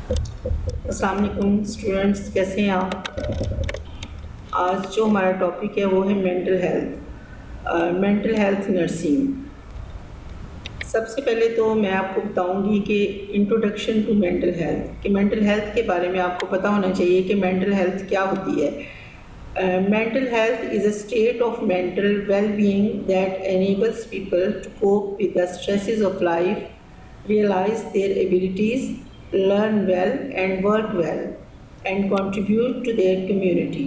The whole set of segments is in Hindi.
अस्सलाम वालेकुम स्टूडेंट्स, कैसे हैं आप। आज जो हमारा टॉपिक है वो है मेंटल हेल्थ नर्सिंग। सबसे पहले तो मैं आपको बताऊंगी कि इंट्रोडक्शन टू मेंटल हेल्थ, कि मेंटल हेल्थ के बारे में आपको पता होना चाहिए कि मेंटल हेल्थ क्या होती है। Mental health is a state of mental well being that enables people to cope with the stresses of life, realize their abilities, learn well and work well, and contribute to their community.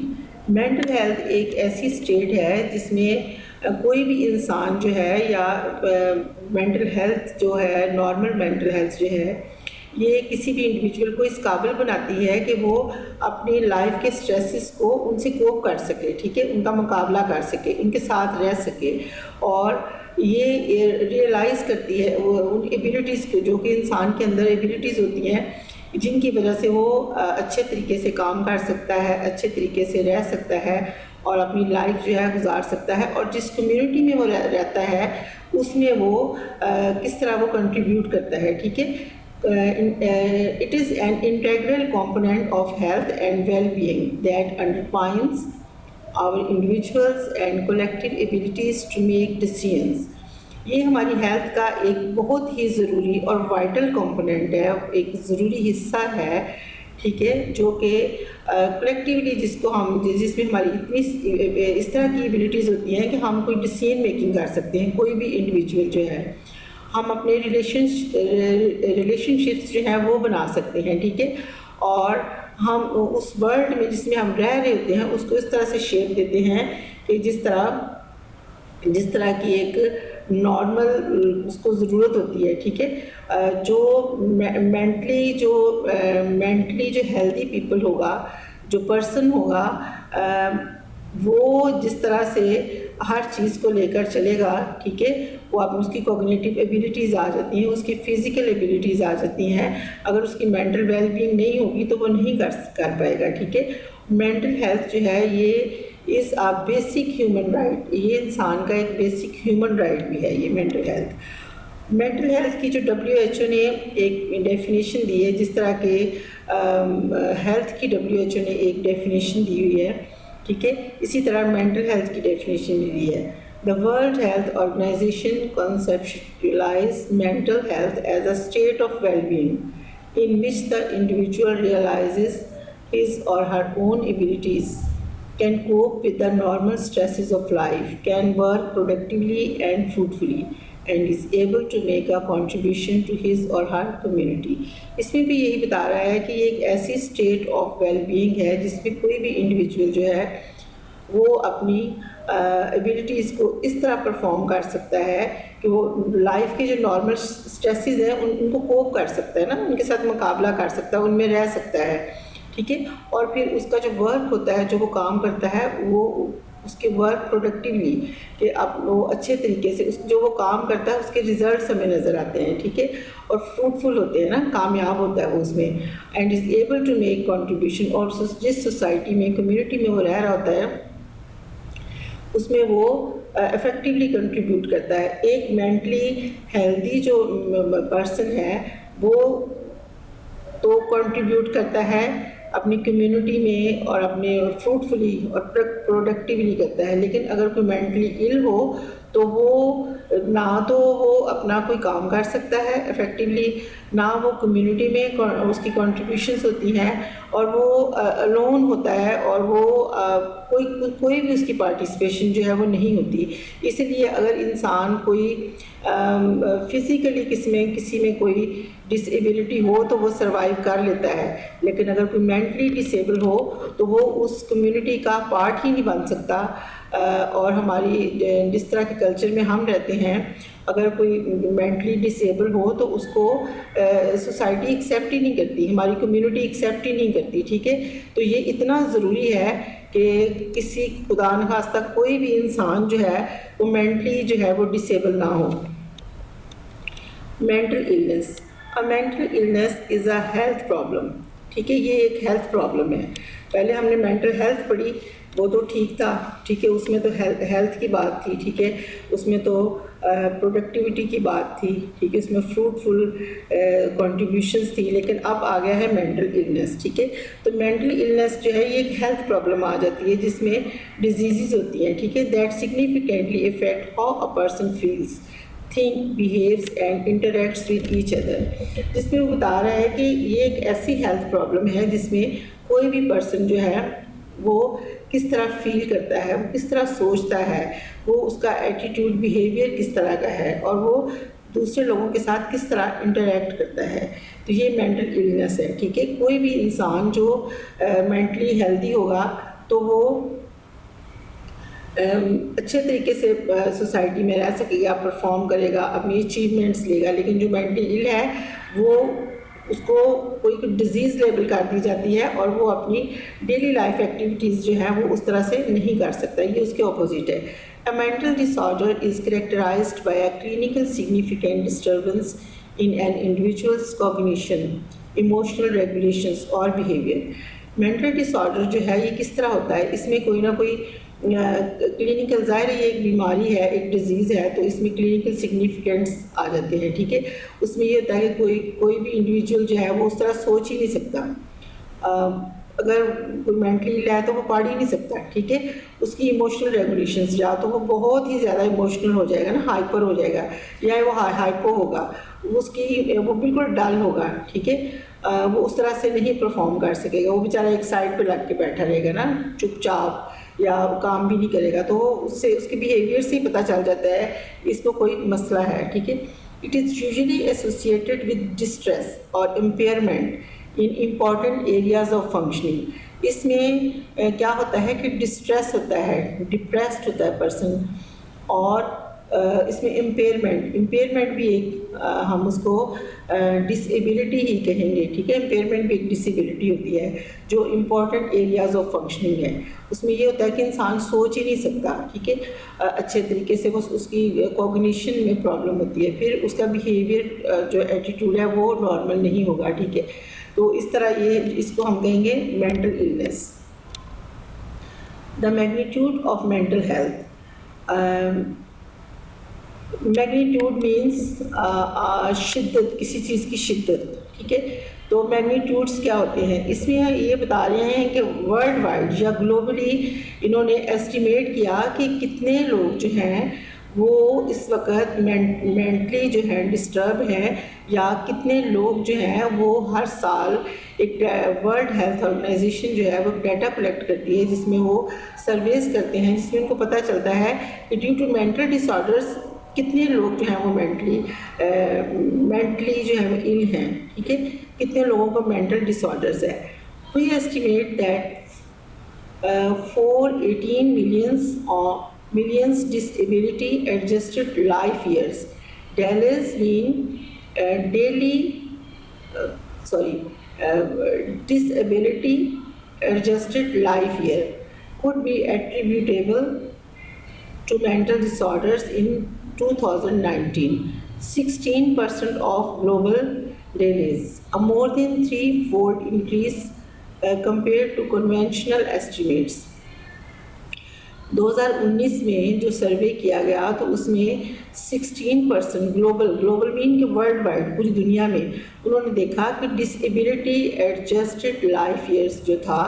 Mental health एक ऐसी स्टेट है जिसमें कोई भी इंसान जो है या मेंटल हेल्थ जो है, नॉर्मल मेंटल हेल्थ जो है, ये किसी भी इंडिविजुअल को इस काबिल बनाती है कि वो अपनी लाइफ के स्ट्रेसेस को उनसे कोप कर सके, ठीक है, उनका मुकाबला कर सके, उनके साथ रह सके, और ये रियलाइज़ करती है वो उन एबिलिटीज़ को जो कि इंसान के अंदर एबिलिटीज़ होती हैं, जिनकी वजह से वो अच्छे तरीके से काम कर सकता है, अच्छे तरीके से रह सकता है और अपनी लाइफ जो है गुजार सकता है, और जिस कम्युनिटी में वो रहता है उसमें वो किस तरह वो कंट्रीब्यूट करता है, ठीक है। It is an integral component of health and well-being that underpins our individuals and collective abilities to make decisions. ये हमारी हेल्थ का एक बहुत ही ज़रूरी और वाइटल कंपोनेंट है, एक ज़रूरी हिस्सा है, ठीक है, जो कि कलेक्टिवली जिसमें हमारी इतनी इस तरह की एबिलिटीज़ होती हैं कि हम कोई डिसीजन मेकिंग कर सकते हैं। कोई भी इंडिविजुअल जो है, हम अपने रिलेशनशिप्स जो हैं वो बना सकते हैं, ठीक है, और हम उस वर्ल्ड में जिसमें हम रह रहे होते हैं उसको इस तरह से शेप देते हैं कि जिस तरह की एक नॉर्मल उसको ज़रूरत होती है, ठीक है। जो मेंटली जो हेल्दी पीपल होगा, जो पर्सन होगा, वो जिस तरह से हर चीज़ को लेकर चलेगा, ठीक है, वो अब उसकी कॉग्निटिव एबिलिटीज़ आ जाती हैं, उसकी फ़िज़िकल एबिलिटीज़ आ जाती हैं। अगर उसकी मेंटल वेलबींग नहीं होगी तो वो नहीं कर पाएगा, ठीक है। मेंटल हेल्थ जो है ये is a basic human right, ये इंसान का एक बेसिक ह्यूमन राइट भी है ये मेंटल हेल्थ की जो WHO ने एक डेफिनेशन दी है, जिस तरह के हेल्थ की WHO ने एक डेफिनेशन दी हुई है, ठीक है, इसी तरह मेंटल हेल्थ की डेफिनेशन भी दी है। The world health organization conceptualize mental health as a state of well-being in which the individual realizes his or her own abilities, can cope with the normal stresses of life, can work productively and fruitfully, and is able to make a contribution to his or her community. इसमें भी यही बता रहा है कि ये एक ऐसी स्टेट ऑफ वेलबींग है जिसमें कोई भी इंडिविजुअल जो है वो अपनी एबिलिटीज़ को इस तरह परफॉर्म कर सकता है कि वो लाइफ के जो नॉर्मल स्ट्रेसेस हैं उनको कोप कर सकता है ना, उनके साथ मुकाबला कर सकता है, उनमें रह सकता है, ठीक है। और फिर उसका जो वर्क होता है, जो वो काम करता है, वो उसके वर्क प्रोडक्टिवली कि अब वो अच्छे तरीके से जो वो काम करता है उसके रिजल्ट्स हमें नज़र आते हैं, ठीक है, और फ्रूटफुल होते हैं ना, कामयाब होता है वो उसमें, and is able to make contribution. और जिस सोसाइटी में, कम्युनिटी में वो रह रहा होता है उसमें वो इफ़ेक्टिवली कंट्रीब्यूट करता है। एक मेंटली हेल्दी जो पर्सन है वो तो कंट्रीब्यूट करता है अपनी कम्युनिटी में और अपने फ्रूटफुली और प्रोडक्टिवली करता है, लेकिन अगर कोई मेंटली इल हो तो वो ना तो वो अपना कोई काम कर सकता है इफ़ेक्टिवली, ना वो कम्युनिटी में उसकी कंट्रीब्यूशंस होती हैं, और वो अलोन होता है, और वो कोई भी उसकी पार्टिसिपेशन जो है वो नहीं होती। इसलिए अगर इंसान कोई फिज़िकली किसी में कोई डिसेबिलिटी हो तो वो सर्वाइव कर लेता है, लेकिन अगर कोई मेंटली डिसेबल हो तो वो उस कम्युनिटी का पार्ट ही नहीं बन सकता। और हमारी जिस तरह के कल्चर में हम रहते हैं, अगर कोई मेंटली डिसेबल हो तो उसको सोसाइटी एक्सेप्ट ही नहीं करती, हमारी कम्युनिटी एक्सेप्ट ही नहीं करती, ठीक है। तो ये इतना ज़रूरी है कि किसी खुदा न खास्ता कोई भी इंसान जो है वो मेंटली जो है वो डिसेबल ना हो। Mental illness, a mental illness is a health problem, ठीक है, ये एक हेल्थ प्रॉब्लम है। पहले हमने मेंटल हेल्थ पढ़ी, वो तो ठीक था, ठीक है, उसमें तो हेल्थ की बात थी, ठीक है, उसमें तो प्रोडक्टिविटी की बात थी, ठीक है, उसमें फ्रूटफुल कंट्रीब्यूशंस थी, लेकिन अब आ गया है मेंटल इलनेस, ठीक है। तो मेंटल इलनेस जो है ये एक हेल्थ प्रॉब्लम आ जाती है जिसमें डिजीज़ होती हैं, ठीक है, that significantly effect how a person feels, think, behaves and interacts with each other. जिसमें वो बता रहा है कि ये एक ऐसी हेल्थ प्रॉब्लम है जिसमें कोई भी पर्सन जो है वो किस तरह फील करता है, वो किस तरह सोचता है, वो उसका एटीट्यूड, बिहेवियर किस तरह का है, और वो दूसरे लोगों के साथ किस तरह इंटरेक्ट करता है। तो ये मेंटल इलनेस है, ठीक है। कोई भी इंसान जो मेंटली हेल्दी होगा तो वो अच्छे तरीके से सोसाइटी में रह सकेगा, परफॉर्म करेगा, अपनी अचीवमेंट्स लेगा। लेकिन जो मेंटली इल है वो उसको कोई डिजीज़ लेबल कर दी जाती है और वो अपनी डेली लाइफ एक्टिविटीज़ जो है वो उस तरह से नहीं कर सकता, ये उसके ऑपोजिट है। A mental disorder is characterized by a clinical significant disturbance in an individual's cognition, emotional regulations और behavior। मेंटल डिसऑर्डर जो है ये किस तरह होता है, इसमें कोई ना कोई क्लिनिकल, ज़ाहिर है एक बीमारी है, एक डिजीज़ है, तो इसमें क्लिनिकल सिग्निफिकेंस आ जाते हैं, ठीक है। उसमें ये होता है कि कोई भी इंडिविजुअल जो है वो उस तरह सोच ही नहीं सकता। अगर कोई मेंटली इल है तो वो पढ़ ही नहीं सकता, ठीक है। उसकी इमोशनल रेगुलेशंस, या तो वो बहुत ही ज़्यादा इमोशनल हो जाएगा ना, हाइपर हो जाएगा, या वो हाइपो होगा, उसकी वो बिल्कुल डल होगा, ठीक है। वो उस तरह से नहीं परफॉर्म कर सकेगा, वो बेचारा एक साइड पे लग के बैठा रहेगा ना, चुपचाप, या काम भी नहीं करेगा। तो उससे उसके बिहेवियर से ही पता चल जाता है इसको कोई मसला है, ठीक है। It is usually associated with distress और impairment in important areas of functioning. इसमें क्या होता है कि डिस्ट्रेस होता है, डिप्रेस्ड होता है पर्सन, और इसमें इम्पेयरमेंट भी एक हम उसको डिसेबिलिटी ही कहेंगे, ठीक है। इम्पेयरमेंट भी एक डिसेबिलिटी होती है जो इम्पॉर्टेंट एरियाज ऑफ फंक्शनिंग है। उसमें ये होता है कि इंसान सोच ही नहीं सकता, ठीक है, अच्छे तरीके से, बस उसकी कॉग्निशन में प्रॉब्लम होती है, फिर उसका बिहेवियर जो एटीट्यूड है वो नॉर्मल नहीं होगा, ठीक है। तो इस तरह ये इसको हम कहेंगे mental illness. The magnitude of mental health. Magnitude means शिद्दत, किसी चीज़ की शिद्दत, ठीक है। तो मैग्नीट्यूड्स क्या होते हैं, इसमें ये बता रहे हैं कि वर्ल्ड वाइड या ग्लोबली इन्होंने एस्टिमेट किया कि कितने लोग जो हैं वो इस वक्त मेंटली जो है डिस्टर्ब हैं, या कितने लोग जो हैं वो हर साल एक वर्ल्ड हेल्थ ऑर्गेनाइजेशन जो है वो डाटा कलेक्ट करती है जिसमें वो सर्वेस करते हैं, जिसमें उनको पता चलता है कि ड्यू टू मेंटल डिसऑर्डर्स कितने लोग जो हैं वो मेंटली जो है वो इल हैं, ठीक है, कितने लोगों को मेंटल डिसऑर्डर्स है। We estimate that 418 millions disability adjusted life years disability adjusted life year could be attributable to mental disorders in 2019. 16% of global delays, a more than threefold increase compared to conventional estimates। 2019 में जो सर्वे किया गया तो उसमें 16% ग्लोबल मीन के वर्ल्ड वाइड, पूरी दुनिया में उन्होंने देखा कि डिसेबिलिटी एडजस्टेड लाइफ ईयर्स जो था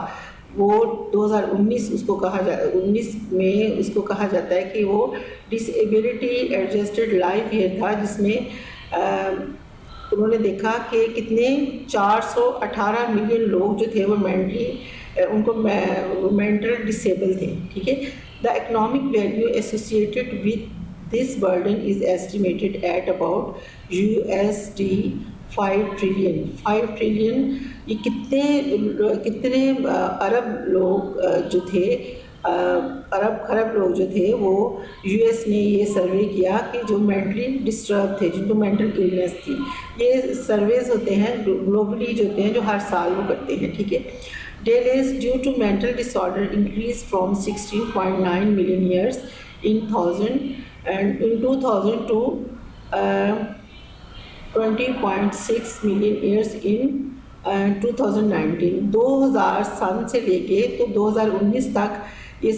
वो 2019 उसको कहा 19 में उसको कहा जाता है कि वो डिसेबिलिटी एडजस्टेड लाइफ ईयर था, जिसमें उन्होंने देखा कि कितने 418 मिलियन लोग जो थे वो उनको मेंटल डिसेबल थे, ठीक है। The economic value associated with this burden is estimated at about $5 trillion. ये कितने अरब लोग जो थे, अरब खरब लोग जो थे वो यूएस ने ये सर्वे किया कि जो मेंटली डिस्टर्ब थे, जिनको मेंटल इलनेस थी। ये सर्वेज होते हैं ग्लोबली जो होते हैं, जो हर साल वो करते हैं, ठीक है। Delays due to mental disorder increased from 16.9 million years in 2000 to 20.6 million years in 2019। 2000 सन से लेके तो 2019 तक ये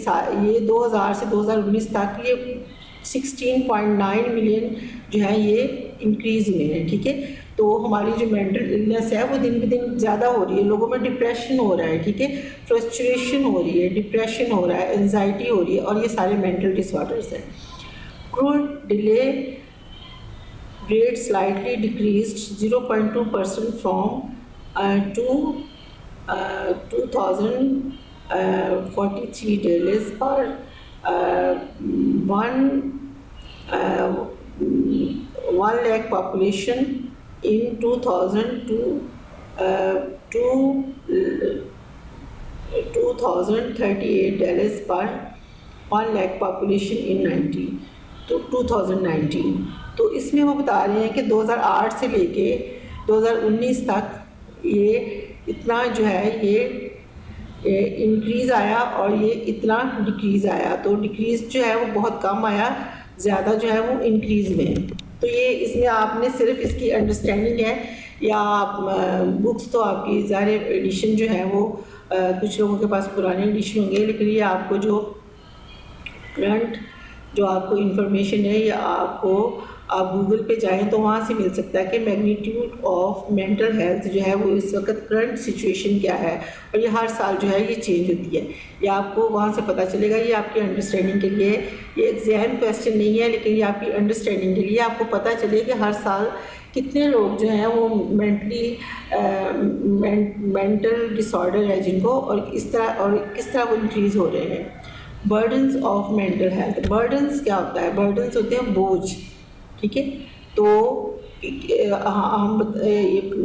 2000 से 2019 तक ये 16.9 मिलियन जो है ये इंक्रीज़ हुए हैं, ठीक है। तो हमारी जो मेंटल इलनेस है वो दिन ब दिन ज़्यादा हो रही है, लोगों में डिप्रेशन हो रहा है, ठीक है, फ्रस्ट्रेशन हो रही है, डिप्रेशन हो रहा है, एंजाइटी हो रही है, और ये सारे मेंटल डिसऑर्डर्स हैं। Crude delay rate slightly decreased 0.2% from 2043 days per 1 lakh population in 2000 to 2038 days per 1 lakh population in 2019। तो इसमें वो बता रहे हैं कि 2008 से लेके 2019 तक ये इतना जो है ये इंक्रीज़ आया और ये इतना डिक्रीज़ आया। तो डिक्रीज़ जो है वो बहुत कम आया, ज़्यादा जो है वो इंक्रीज़ में। तो ये इसमें आपने सिर्फ इसकी अंडरस्टैंडिंग है, या आप बुक्स तो आपकी ज़ाहिर एडिशन जो है वो कुछ लोगों के पास पुराने एडिशन होंगे, लेकिन ये आपको जो करंट जो आपको इंफॉर्मेशन है, या आपको आप गूगल पे जाएं तो वहाँ से मिल सकता है कि मैग्नीट्यूड ऑफ मेंटल हेल्थ जो है वो इस वक्त करंट सिचुएशन क्या है, और ये हर साल जो है ये चेंज होती है। ये आपको वहाँ से पता चलेगा। ये आपकी अंडरस्टैंडिंग के लिए, ये एग्जाम क्वेश्चन नहीं है, लेकिन ये आपकी अंडरस्टैंडिंग के लिए आपको पता चले कि हर साल कितने लोग जो हैं वो मेंटल डिसऑर्डर है जिनको, और इस तरह और किस तरह वो इंक्रीज़ हो रहे हैं। Burdens of mental health. Burdens क्या होता है? बर्डन्स होते हैं बोझ, ठीक है। तो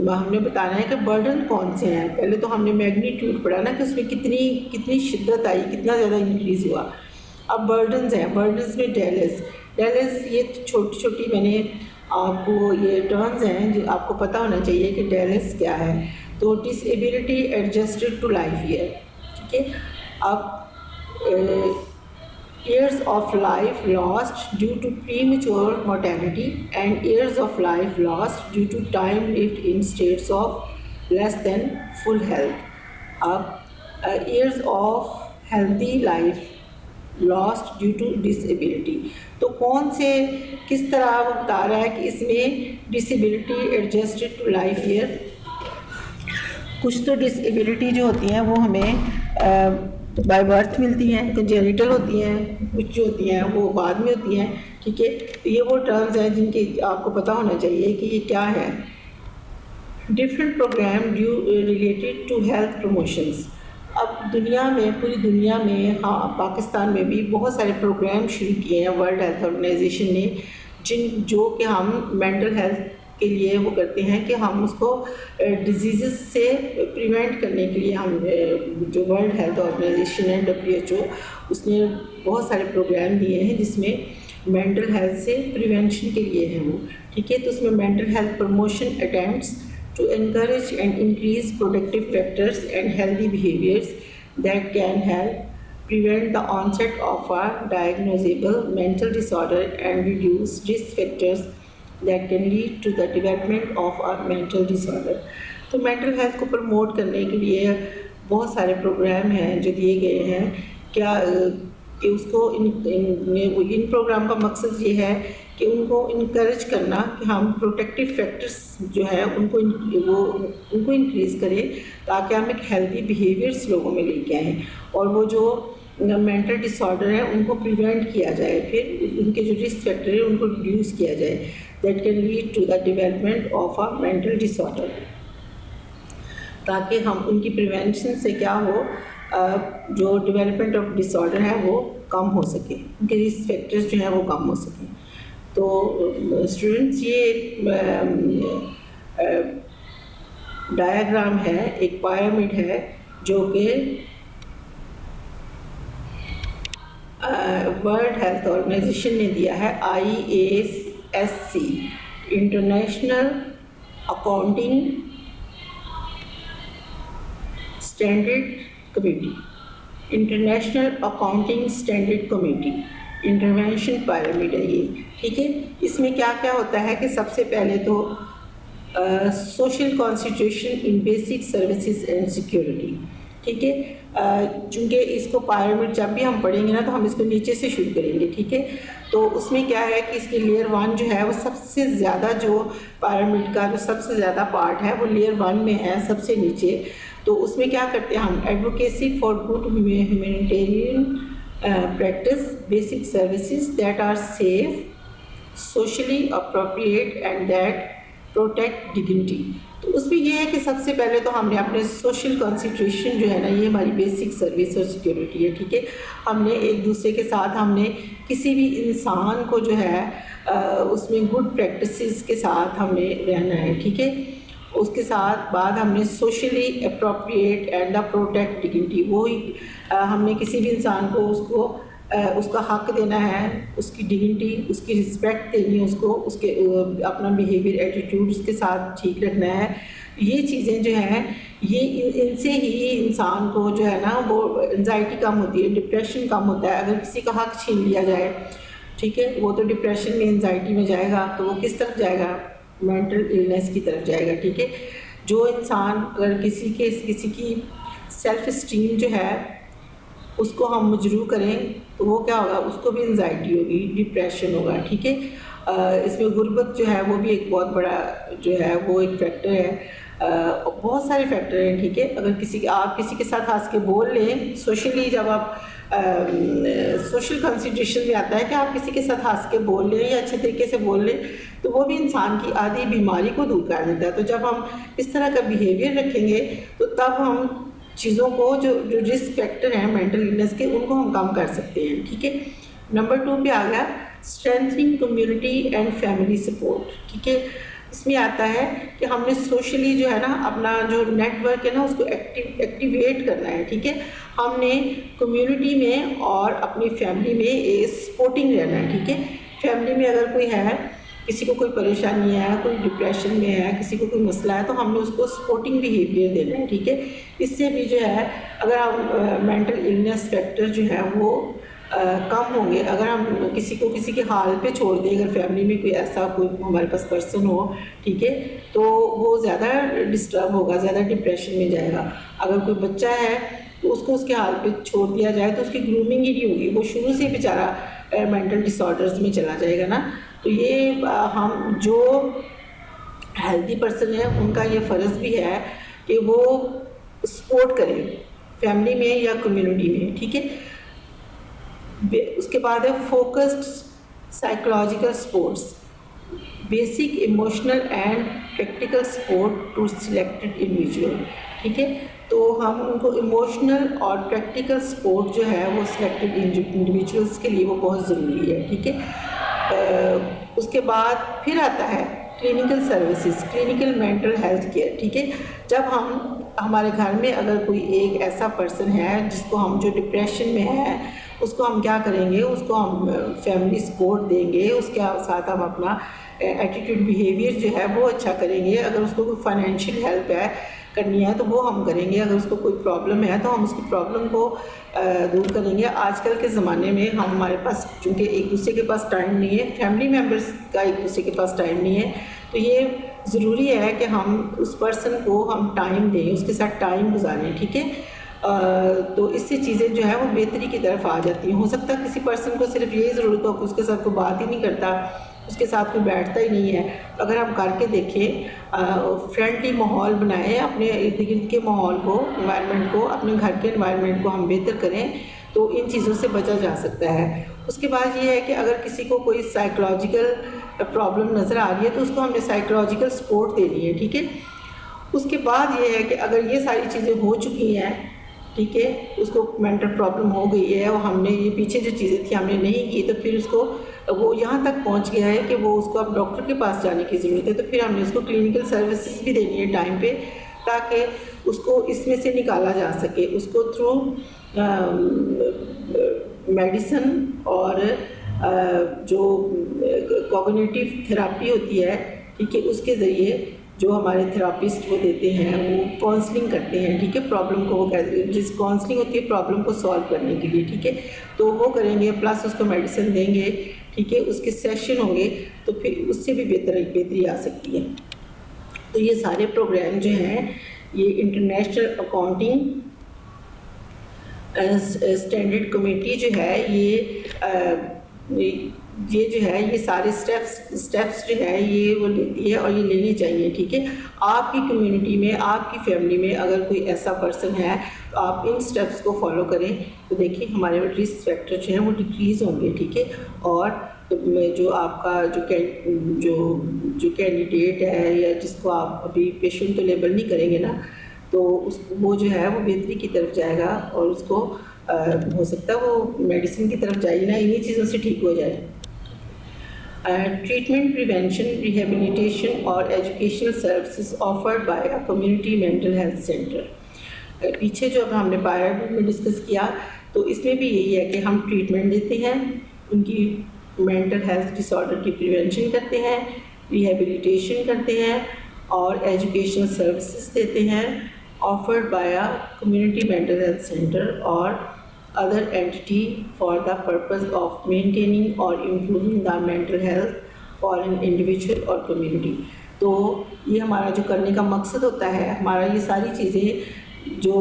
हमने बताना है कि बर्डन कौन से हैं। पहले तो हमने मैग्नीट्यूड पढ़ा ना कि उसमें कितनी शिद्दत आई, कितना ज़्यादा इंक्रीज़ हुआ। अब बर्डन्स हैं। बर्डन्स में डेलेस ये छोटी छोटी मैंने आपको ये टर्म्स हैं जो आपको पता होना चाहिए कि डेलेस क्या है। तो disability adjusted to life year, ठीक है। अब years of life lost due to premature mortality and years of life lost due to time lived in states of less than full health. अब years of healthy life lost due to disability। तो कौन से किस तरह वो बता रहा है कि इसमें disability adjusted to life year। कुछ तो disability जो होती हैं वो हमें बाय बर्थ मिलती हैं, कंजेनिटल होती हैं, कुछ जो होती हैं वो बाद में होती हैं, ठीक है। तो ये वो टर्म्स हैं जिनके आपको पता होना चाहिए कि ये क्या है। Different programme due related to health promotions. अब दुनिया में, पूरी दुनिया में, हाँ पाकिस्तान में भी बहुत सारे प्रोग्राम शुरू किए हैं वर्ल्ड हेल्थ ऑर्गेनाइजेशन ने, जो कि हम मेंटल हेल्थ के लिए वो करते हैं कि हम उसको डिजीज़ से प्रिवेंट करने के लिए हम जो वर्ल्ड हेल्थ ऑर्गेनाइजेशन है WHO, उसने बहुत सारे प्रोग्राम दिए हैं जिसमें मेंटल हेल्थ से प्रिवेंशन के लिए हैं वो, ठीक है। तो उसमें mental health promotion attempts to encourage and increase productive factors and healthy behaviours that can help prevent the onset of a diagnosable mental disorder and reduce risk factors that can lead to the development of a mental disorder। तो मेंटल हेल्थ को प्रमोट करने के लिए बहुत सारे प्रोग्राम हैं जो दिए गए हैं। क्या कि उसको इन प्रोग्राम का मकसद ये है कि उनको इनकरेज करना कि हम प्रोटेक्टिव फैक्टर्स जो है उनको इंक्रीज़ करें, ताकि हम एक हेल्दी बिहेवियर्स लोगों में लेके आएँ, और वो जो मेंटल डिसऑर्डर है उनको प्रिवेंट किया जाए, फिर उनके जो रिस्क फैक्टर है उनको रिड्यूस किया जाए, that can lead to the development of a mental disorder, ताकि हम उनकी प्रिवेंशन से क्या हो, जो डेवलपमेंट ऑफ डिसऑर्डर है वो कम हो सके, उनके रिस्क फैक्टर्स जो हैं वो कम हो सकें। तो स्टूडेंट्स ये डायग्राम है, एक पिरामिड है जो कि वर्ल्ड हेल्थ ऑर्गेनाइजेशन ने दिया है, IASC international accounting standard committee, international accounting standard committee intervention pyramid है ये, ठीक है। इसमें क्या क्या होता है कि सबसे पहले तो social constitution in basic services and security, ठीक है। चूँकि इसको पिरामिड जब भी हम पढ़ेंगे ना तो हम इसको नीचे से शुरू करेंगे, ठीक है। तो उसमें क्या है कि इसकी लेयर 1 जो है वो सबसे ज़्यादा, जो पिरामिड का जो सबसे ज़्यादा पार्ट है वो लेयर 1 में है, सबसे नीचे। तो उसमें क्या करते हैं हम, advocacy for good humanitarian practice, basic services that are safe, socially appropriate and that protect dignity. तो उसमें ये है कि सबसे पहले तो हमने अपने सोशल कंसिडरेशन जो है ना, ये हमारी बेसिक सर्विस और सिक्योरिटी है, ठीक है। हमने एक दूसरे के साथ, हमने किसी भी इंसान को जो है उसमें गुड प्रैक्टिसेस के साथ हमने रहना है, ठीक है। उसके साथ बाद हमने socially appropriate and the protect dignity, वो ही हमने किसी भी इंसान को उसका हक देना है, उसकी डिग्निटी, उसकी रिस्पेक्ट देनी है, उसको उसके अपना बिहेवियर, एटीट्यूड उसके साथ ठीक रखना है। ये चीज़ें जो हैं ये इनसे ही इंसान को जो है ना वो एंजाइटी कम होती है, डिप्रेशन कम होता है। अगर किसी का हक छीन लिया जाए, ठीक है, वो तो डिप्रेशन में, एंजाइटी में जाएगा, तो वो किस तरफ जाएगा, मेंटल इलनेस की तरफ जाएगा, ठीक है। जो इंसान अगर किसी की सेल्फ इस्टीम जो है उसको हम मजरूह करें तो वो क्या होगा, उसको भी एंजाइटी होगी, डिप्रेशन होगा, ठीक है। इसमें गुर्बत जो है वो भी एक बहुत बड़ा जो है वो एक फैक्टर है। बहुत सारे फैक्टर हैं, ठीक है। अगर आप किसी के साथ हंस के बोल लें, सोशली जब आप सोशल कंसिडरेशन में आता है कि आप किसी के साथ हंस के बोल लें या अच्छे तरीके से बोल लें, तो वो भी इंसान की आधी बीमारी को दूर कर देता है। तो जब हम इस तरह का बिहेवियर रखेंगे तो तब हम चीज़ों को जो रिस्क फैक्टर हैं मेंटल इलनेस के, उनको हम कम कर सकते हैं, ठीक है। नंबर 2 पे आ गया strengthening community and family support, ठीक है। इसमें आता है कि हमने सोशली जो है ना अपना जो नेटवर्क है ना उसको एक्टिवेट करना है, ठीक है। हमने कम्युनिटी में और अपनी फैमिली में सपोर्टिंग रहना है, ठीक है। फैमिली में अगर कोई है, किसी को कोई परेशानी है, कोई डिप्रेशन में है, किसी को कोई मसला है, तो हमने उसको सपोर्टिंग बिहेवियर देना है, ठीक है। इससे भी जो है अगर हम मेंटल इलनेस फैक्टर जो है वो कम होंगे। अगर हम किसी को किसी के हाल पे छोड़ दें, अगर फैमिली में कोई ऐसा कोई हमारे पास पर्सन हो, ठीक है, तो वो ज़्यादा डिस्टर्ब होगा, ज़्यादा डिप्रेशन में जाएगा। अगर कोई बच्चा है तो उसको उसके हाल पे छोड़ दिया जाए तो उसकी ग्रूमिंग ही नहीं होगी, वो शुरू से बेचारा मेंटल डिसऑर्डर्स में चला जाएगा ना। तो ये हम जो हेल्दी पर्सन है उनका ये फ़र्ज़ भी है कि वो सपोर्ट करें फैमिली में या कम्युनिटी में, ठीक है। उसके बाद है focused psychological supports, basic emotional and practical support to selected individual, ठीक है। तो हम उनको इमोशनल और प्रैक्टिकल सपोर्ट जो है वो सिलेक्टेड इंडिविजुअल्स के लिए वो बहुत ज़रूरी है, ठीक है। उसके बाद फिर आता है clinical services, clinical mental health care, ठीक है। जब हमारे घर में अगर कोई एक ऐसा पर्सन है जिसको हम, जो डिप्रेशन में है, उसको हम क्या करेंगे, उसको हम फैमिली सपोर्ट देंगे, उसके साथ हम अपना एटीट्यूड बिहेवियर जो है वो अच्छा करेंगे। अगर उसको कोई फाइनेंशियल हेल्प है करनी है तो वो हम करेंगे। अगर उसको कोई प्रॉब्लम है तो हम उसकी प्रॉब्लम को दूर करेंगे। आजकल के ज़माने में हमारे पास चूँकि एक दूसरे के पास टाइम नहीं है, फैमिली मेम्बर्स का एक दूसरे के पास टाइम नहीं है, तो ये ज़रूरी है कि हम उस पर्सन को हम टाइम दें, उसके साथ टाइम गुजारें, ठीक है। तो इससे चीज़ें जो है वो बेहतरी की तरफ आ जाती हैं। हो सकता है किसी पर्सन को सिर्फ यही ज़रूरत हो कि उसके साथ कोई बात ही नहीं करता, उसके साथ कोई बैठता ही नहीं है। अगर हम करके देखें, फ्रेंडली माहौल बनाएं, अपने इर्द गिर्द के माहौल को, एनवायरनमेंट को, अपने घर के एनवायरनमेंट को हम बेहतर करें तो इन चीज़ों से बचा जा सकता है। उसके बाद ये है कि अगर किसी को कोई साइकोलॉजिकल प्रॉब्लम नज़र आ रही है तो उसको हमने साइकोलॉजिकल सपोर्ट देनी है, ठीक है। उसके बाद ये है कि अगर ये सारी चीज़ें हो चुकी हैं, ठीक है, उसको मेंटल प्रॉब्लम हो गई है और हमने ये पीछे जो चीज़ें थी हमने नहीं की, तो फिर उसको वो यहाँ तक पहुँच गया है कि वो उसको अब डॉक्टर के पास जाने की ज़रूरत है, तो फिर हमने उसको क्लिनिकल सर्विसेज भी देनी है टाइम पे, ताकि उसको इसमें से निकाला जा सके। उसको थ्रू मेडिसिन और जो कॉग्निटिव थेरापी होती है, ठीक है, उसके ज़रिए जो हमारे थेरापिस्ट वो देते हैं, वो काउंसलिंग करते हैं, ठीक है। प्रॉब्लम को वो जिस काउंसलिंग होती है प्रॉब्लम को सॉल्व करने के लिए, ठीक है, तो वो करेंगे, प्लस उसको मेडिसिन देंगे, ठीक है, उसके सेशन होंगे, तो फिर उससे भी बेहतरी आ सकती है। तो ये सारे प्रोग्राम जो हैं ये इंटरनेशनल अकाउंटिंग स्टैंडर्ड कमेटी जो है ये जो है ये सारे स्टेप्स जो है ये वो लेती है और ये लेनी चाहिए, ठीक है। आपकी कम्युनिटी में, आपकी फैमिली में अगर कोई ऐसा पर्सन है तो आप इन स्टेप्स को फॉलो करें, तो देखिए हमारे रिस्क फैक्टर जो है वो डिक्रीज़ होंगे, ठीक है। और जो आपका जो कैंडिडेट है या जिसको आप अभी पेशेंट तो लेबल नहीं करेंगे ना, तो वो जो है वो बेहतरी की तरफ जाएगा और उसको हो सकता है वो मेडिसिन की तरफ जाए ना, इन्हीं चीज़ों से ठीक हो जाए। ट्रीटमेंट, प्रिवेंशन, रिहेबिलिटेशन और educational services offered by a community mental health centre. पीछे जो अब हमने पायरामिड में डिस्कस किया, तो इसमें भी यही है कि हम ट्रीटमेंट देते हैं, उनकी मेंटल हेल्थ डिसऑर्डर की प्रिवेंशन करते हैं, रिहेबिलिटेशन करते हैं और एजुकेशनल सर्विसेज देते हैं offered by a community mental health centre और other entity for the purpose of maintaining or improving the mental health for an individual or community। तो ये हमारा जो करने का मकसद होता है, हमारा ये सारी चीज़ें जो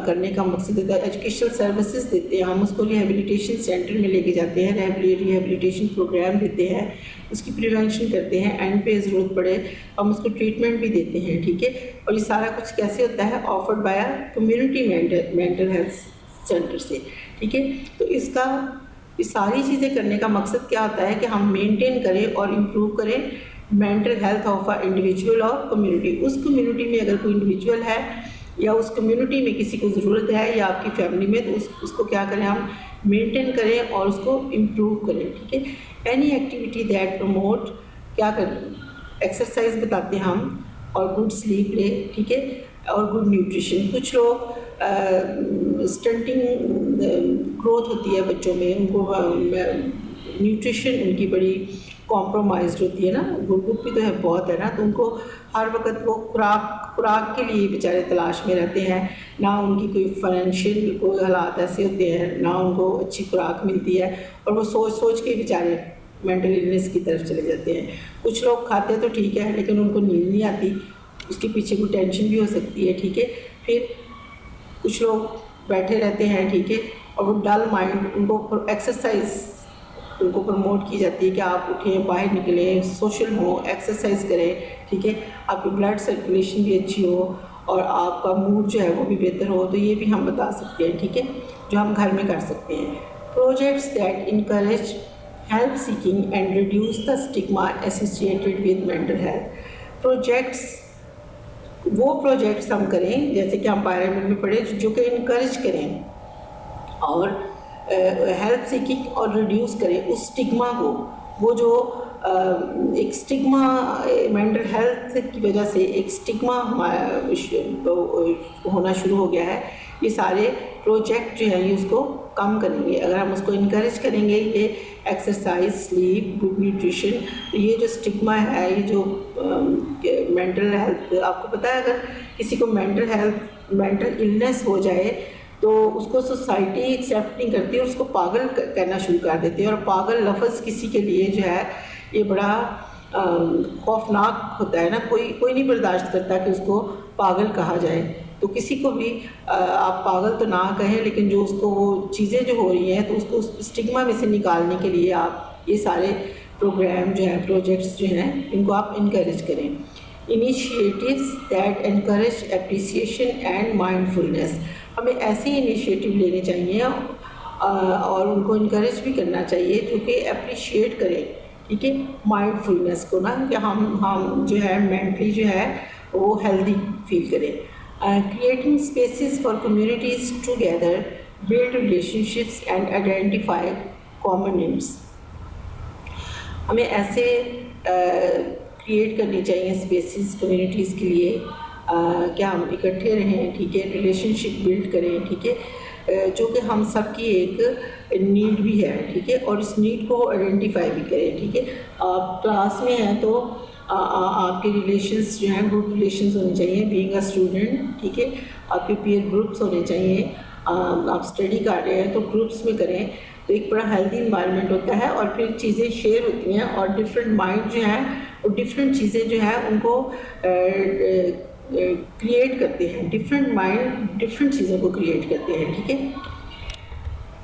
करने का मकसद होता है, एजुकेशनल सर्विसेज देते हैं, हम उसको रिहेबिलिटेशन सेंटर में लेके जाते हैं, रिहेबिलिटेशन प्रोग्राम देते हैं, उसकी प्रिवेंशन करते हैं, एंड पे ज़रूरत पड़े हम उसको ट्रीटमेंट भी देते हैं, ठीक है। और ये सारा कुछ कैसे होता है, offered by a community mental health centre से, ठीक है। तो इसका ये सारी चीज़ें करने का मकसद क्या होता है कि हम मेंटेन करें और इम्प्रूव करें mental health of a individual और कम्युनिटी। उस कम्युनिटी में अगर कोई इंडिविजुअल है या उस कम्युनिटी में किसी को ज़रूरत है या आपकी फैमिली में, तो उसको क्या करें, हम मेंटेन करें और उसको इम्प्रूव करें, ठीक है। एनी एक्टिविटी दैट प्रमोट, क्या करें, एक्सरसाइज बताते हैं हम, और गुड स्लीप ले, ठीक है, और गुड न्यूट्रिशन। कुछ लोग स्टंटिंग ग्रोथ होती है बच्चों में, उनको न्यूट्रिशन उनकी बड़ी कॉम्प्रोमाइज्ड होती है ना, गुड भी तो है बहुत है ना, तो उनको हर वक्त वो खुराक के लिए बेचारे तलाश में रहते हैं, ना उनकी कोई फाइनेंशियल कोई हालात ऐसे होते हैं, ना उनको अच्छी खुराक मिलती है, और वो सोच के बेचारे मेंटल इलनेस की तरफ चले जाते हैं। कुछ लोग खाते तो ठीक है लेकिन उनको नींद नहीं आती, उसके पीछे कोई टेंशन भी हो सकती है, ठीक है। फिर कुछ लोग बैठे रहते हैं, ठीक है, और वो डल माइंड, उनको एक्सरसाइज उनको प्रमोट की जाती है कि आप उठें, बाहर निकलें, सोशल हो, एक्सरसाइज करें, ठीक है, आपकी ब्लड सर्कुलेशन भी अच्छी हो और आपका मूड जो है वो भी बेहतर हो, तो ये भी हम बता सकते हैं, ठीक है, जो हम घर में कर सकते हैं। Projects that encourage help seeking and reduce the stigma associated with mental health. Projects, वो प्रोजेक्ट्स हम करें जैसे कि हम पायरामिड में पढ़े, जो कि इनकरेज करें और हेल्प सीकिंग और रिड्यूस करें उस स्टिग्मा को, वो जो एक स्टिग्मा मेंटल हेल्थ की वजह से एक स्टिग्मा होना शुरू हो गया है, ये सारे प्रोजेक्ट जो है ये उसको कम करेंगे अगर हम उसको इनकरेज करेंगे। ये एक्सरसाइज, स्लीप, गुड न्यूट्रिशन, तो ये जो स्टिग्मा है, ये जो मेंटल हेल्थ, आपको पता है अगर किसी को मेंटल इलनेस हो जाए तो उसको सोसाइटी एक्सेप्ट नहीं करती और उसको पागल कहना शुरू कर देती है, और पागल लफ्ज़ किसी के लिए जो है ये बड़ा खौफनाक होता है ना, कोई नहीं बर्दाश्त करता कि उसको पागल कहा जाए। तो किसी को भी आप पागल तो ना कहें, लेकिन जो उसको वो चीज़ें जो हो रही हैं तो उसको उस स्टिग्मा में से निकालने के लिए आप ये सारे प्रोग्राम जो हैं, प्रोजेक्ट्स जो हैं, इनको आप इनकरेज करें। Initiatives that encourage appreciation and mindfulness, हमें ऐसे इनिशिएटिव लेने चाहिए और उनको इनकरेज भी करना चाहिए जो कि अप्रिशिएट करें, ठीक है, माइंडफुलनेस को ना, कि हम जो है मेंटली जो है वो हेल्दी फील करें। Creating spaces for communities together build relationships and identify common needs, हमें ऐसे क्रिएट करनी चाहिए स्पेसेस कम्युनिटीज़ के लिए क्या हम इकट्ठे रहें, ठीक है, रिलेशनशिप बिल्ड करें, ठीक है, जो कि हम सब की एक नीड भी है, ठीक है, और इस नीड को आइडेंटिफाई भी करें, ठीक है। आप क्लास में हैं तो आपके रिलेशंस जो हैं गुड रिलेशंस होने चाहिए, बीइंग अ स्टूडेंट, ठीक है, आपके पीयर ग्रुप्स होने चाहिए, आप स्टडी कर रहे हैं तो ग्रुप्स में करें, तो एक बड़ा हेल्दी इन्वायरमेंट होता है, और फिर चीज़ें शेयर होती हैं और डिफरेंट माइंड जो हैं वो डिफरेंट चीज़ें जो हैं उनको क्रिएट करते हैं, डिफरेंट माइंड डिफरेंट चीज़ों को क्रिएट करते हैं, ठीक है।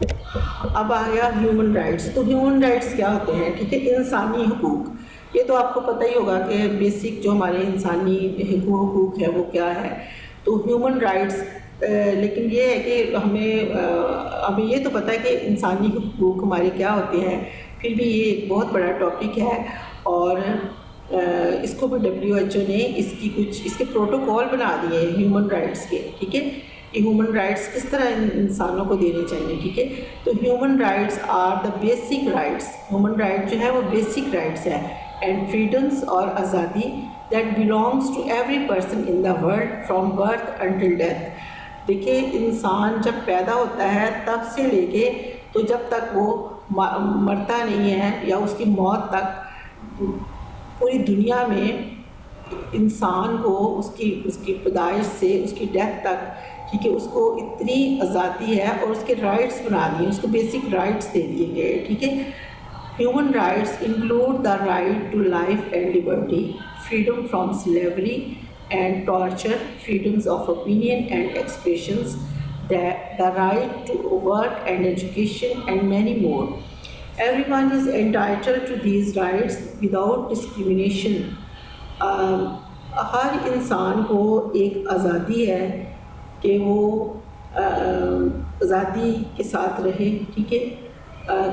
अब आ गया ह्यूमन राइट्स। तो ह्यूमन राइट्स क्या होते हैं, ठीक है, इंसानी हकूक़। ये तो आपको पता ही होगा कि बेसिक जो हमारे इंसानी हकूक़ है वो क्या है। तो ह्यूमन राइट्स, लेकिन ये है कि हमें ये तो पता है कि इंसानी हकूक़ हमारे क्या होते हैं, फिर भी ये एक बहुत बड़ा टॉपिक है। और इसको भी WHO ने इसके प्रोटोकॉल बना दिए हैं ह्यूमन राइट्स के, ठीक है, कि ह्यूमन राइट्स किस तरह इंसानों को देने चाहिए, ठीक है। तो human rights are the basic rights, human right जो है वो बेसिक राइट्स है, एंड फ्रीडम्स और आज़ादी that belongs to every person in the world from birth until death. देखिए, इंसान जब पैदा होता है तब से लेके तो जब तक वो मरता नहीं है या उसकी मौत तक, पूरी दुनिया में इंसान को उसकी पैदाइश से उसकी डेथ तक, ठीक है, उसको इतनी आज़ादी है और उसके राइट्स बना दिए, उसको बेसिक राइट्स दे दिए गए, ठीक है। Human rights include the right to life and liberty, freedom from slavery and torture, freedoms of opinion and expressions, the right to work and education and many more. Everyone is entitled to these rights without discrimination. हर इंसान को एक आज़ादी है कि वो आज़ादी के साथ रहे, ठीक है,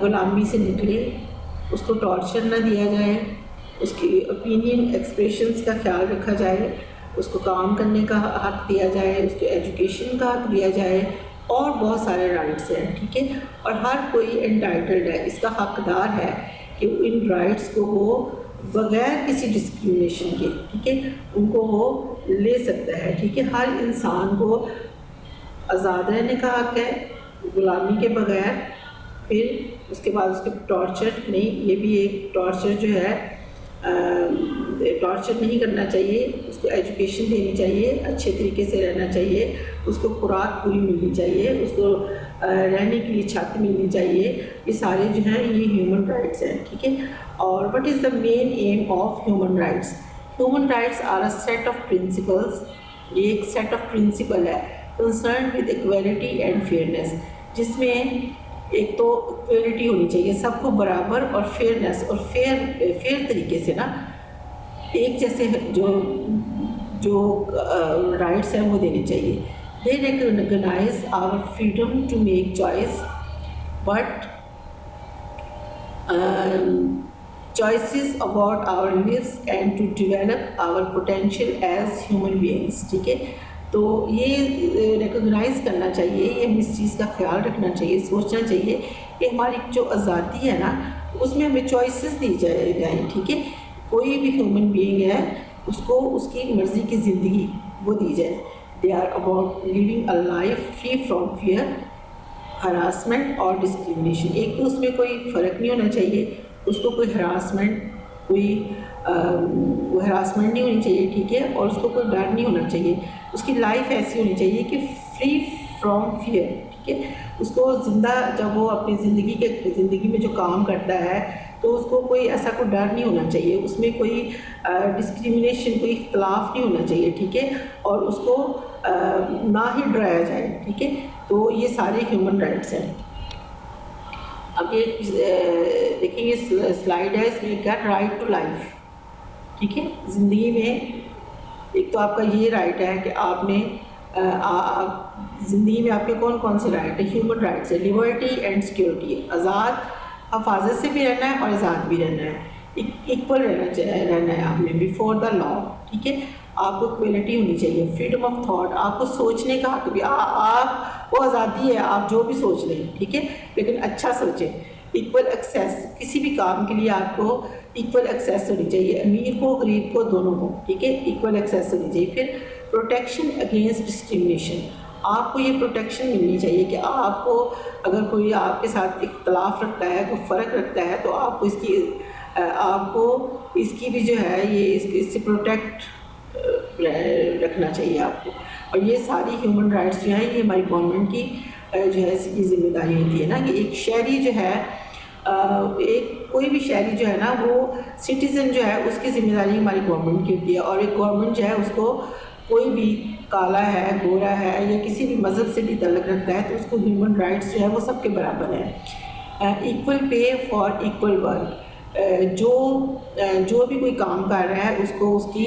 ग़ुलामी से निकले, उसको टॉर्चर न दिया जाए, उसकी ओपिनियन एक्सप्रेशंस का ख्याल रखा जाए, उसको काम करने का हक़ दिया जाए, उसको एजुकेशन का हक़ दिया जाए, और बहुत सारे राइट्स हैं, ठीक है। और हर कोई एंटाइटल्ड है, इसका हकदार है कि इन राइट्स को वो बग़ैर किसी डिस्क्रिमिनेशन के, ठीक है, उनको वो ले सकता है, ठीक है। हर इंसान को आज़ाद रहने का हक़ है, ग़ुलामी के बग़ैर। फिर उसके बाद उसके टॉर्चर नहीं, ये भी एक टॉर्चर जो है, टॉर्चर नहीं करना चाहिए, उसको एजुकेशन देनी चाहिए, अच्छे तरीके से रहना चाहिए, उसको खुराक पूरी मिलनी चाहिए, उसको रहने के लिए छत मिलनी चाहिए। ये सारे जो हैं ये ह्यूमन राइट्स हैं, ठीक है। और what is the main aim of human rights? Human rights are a set of principles, ये एक सेट ऑफ प्रिंसिपल है concern with equality and fairness, जिसमें एक तो इक्वलिटी होनी चाहिए, सबको बराबर, और फेयरनेस, और फेयर तरीके से ना एक जैसे जो राइट्स हैं वो देने चाहिए। They recognize our freedom to make choice, but choices about our lives and to develop our potential as human beings, ठीक है। तो ये रिकॉग्नाइज़ करना चाहिए, ये इस चीज़ का ख्याल रखना चाहिए, सोचना चाहिए कि हमारी जो आज़ादी है ना उसमें हमें चॉइसेस दी जाए, ठीक है। कोई भी ह्यूमन बीइंग है उसको उसकी मर्ज़ी की ज़िंदगी वो दी जाए। They are about living a life free from fear, harassment और डिस्क्रिमिनेशन। एक तो उसमें कोई फ़र्क नहीं होना चाहिए, उसको कोई हरासमेंट नहीं होनी चाहिए, ठीक है, और उसको कोई डर नहीं होना चाहिए। उसकी लाइफ ऐसी होनी चाहिए कि फ्री फ्रॉम फियर, ठीक है। उसको जब वो अपनी ज़िंदगी में जो काम करता है तो उसको कोई ऐसा कोई डर नहीं होना चाहिए, उसमें कोई डिस्क्रिमिनेशन, कोई इख्तलाफ नहीं होना चाहिए, ठीक है, और उसको ना ही डराया जाए, ठीक है। तो ये सारे ह्यूमन राइट्स हैं। अब ये देखिए, ये स्लाइड है, इसमें क्या राइट टू लाइफ, ठीक है। ज़िंदगी में एक तो आपका ये राइट है कि आपने ज़िंदगी में आपके कौन कौन से राइट है? ह्यूमन राइट्स है, लिबर्टी एंड सिक्योरिटी, आज़ाद हफाजत से भी रहना है और आज़ाद भी रहना है, इक्वल रहना है आपने बिफोर द लॉ, ठीक है। आपको इक्वलिटी होनी चाहिए, फ्रीडम ऑफ थॉट, आपको सोचने का हक भी, आप वो आज़ादी है, आप जो भी सोच लें, ठीक है, लेकिन अच्छा सोचें। इक्वल एक्सेस, किसी भी काम के लिए आपको इक्वल एक्सेस होनी चाहिए, अमीर को गरीब को दोनों को, ठीक है, इक्वल एक्सेस होनी चाहिए। फिर प्रोटेक्शन अगेंस्ट डिस्क्रिमिनेशन, आपको ये प्रोटेक्शन मिलनी चाहिए कि आपको अगर कोई आपके साथ इख्तलाफ रखता है, कोई फ़र्क रखता है, तो आपको इसकी भी जो है ये इससे प्रोटेक्ट रखना चाहिए आपको। और ये सारी ह्यूमन राइट्स जो हैं ये हमारी गवर्नमेंट की जो है इसकी ज़िम्मेदारी होती है ना, कि एक शहरी जो है कोई भी शहरी जो है ना, वो सिटीज़न जो है उसकी ज़िम्मेदारी हमारी गवर्नमेंट की होती है, और एक गवर्नमेंट जो है उसको कोई भी काला है, गोरा है या किसी भी मज़हब से भी तल्लुक़ रखता है तो उसको ह्यूमन राइट्स जो है वो सबके बराबर है। Equal pay for equal work, जो भी कोई काम कर रहा है उसको उसकी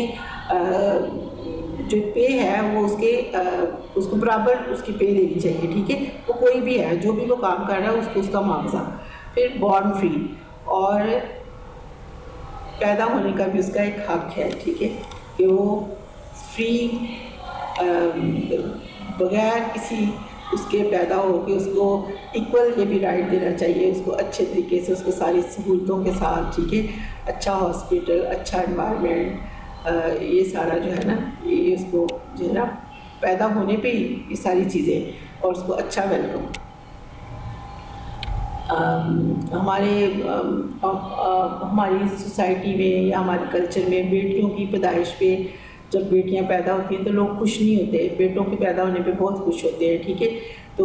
जो पे है वो उसको बराबर उसकी पे देनी चाहिए, ठीक है। वो कोई भी है, जो भी वो काम कर रहा है उसको उसका मुआवजा। फिर बॉर्न फ्री, और पैदा होने का भी उसका एक हक है, ठीक है, कि वो फ्री बगैर किसी उसके पैदा हो के उसको इक्वल ये भी राइट देना चाहिए, उसको अच्छे तरीके से, उसको सारी सहूलतों के साथ, ठीक है, अच्छा हॉस्पिटल, अच्छा एनवायरनमेंट, ये सारा जो है ना, ये उसको जो है ना पैदा होने पे ही ये सारी चीज़ें, और उसको अच्छा वेलकम। हमारी सोसाइटी में या हमारे कल्चर में बेटियों की पैदाइश पे, जब बेटियां पैदा होती हैं तो लोग खुश नहीं होते, बेटों के पैदा होने पे बहुत खुश होते हैं, ठीक है। तो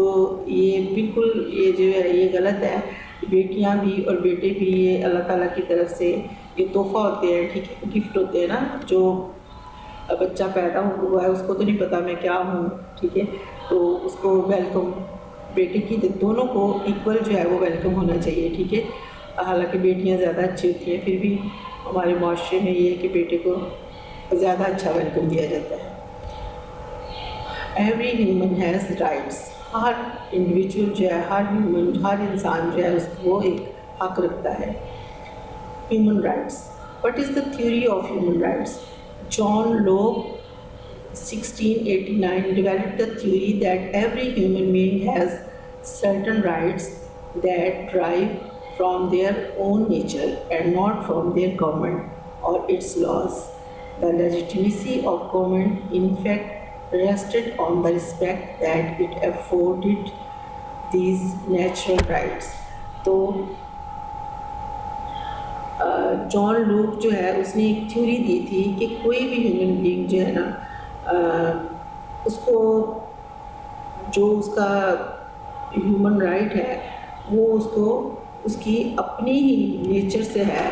ये बिल्कुल ये जो है ये गलत है। बेटियां भी और बेटे भी ये अल्लाह ताला की तरफ से ये तोहफ़ा होते हैं, ठीक है, गिफ्ट होते हैं ना। जो बच्चा पैदा हुआ है उसको तो नहीं पता मैं क्या हूँ, ठीक है, तो उसको वेलकम, बेटे की दोनों को इक्वल जो है वो वेलकम होना चाहिए, ठीक है। हालांकि बेटियां ज़्यादा अच्छी होती हैं, फिर भी हमारे माशरे में ये है कि बेटे को ज़्यादा अच्छा वेलकम दिया जाता है। Every human has rights, her individual जो है, हर इंसान जो है उसको एक हक रखता है। Human rights, what is the theory of human rights? John Locke 1689 developed the theory that every human being has certain rights that derive from their own nature and not from their government or its laws. The legitimacy of government, in fact, rested on the respect that it afforded these natural rights. तो जॉन लॉक जो है उसने एक थ्योरी दी थी कि कोई भी ह्यूमन बीइंग जो है ना, उसको जो उसका ह्यूमन राइट है वो उसको उसकी अपनी ही नेचर से है,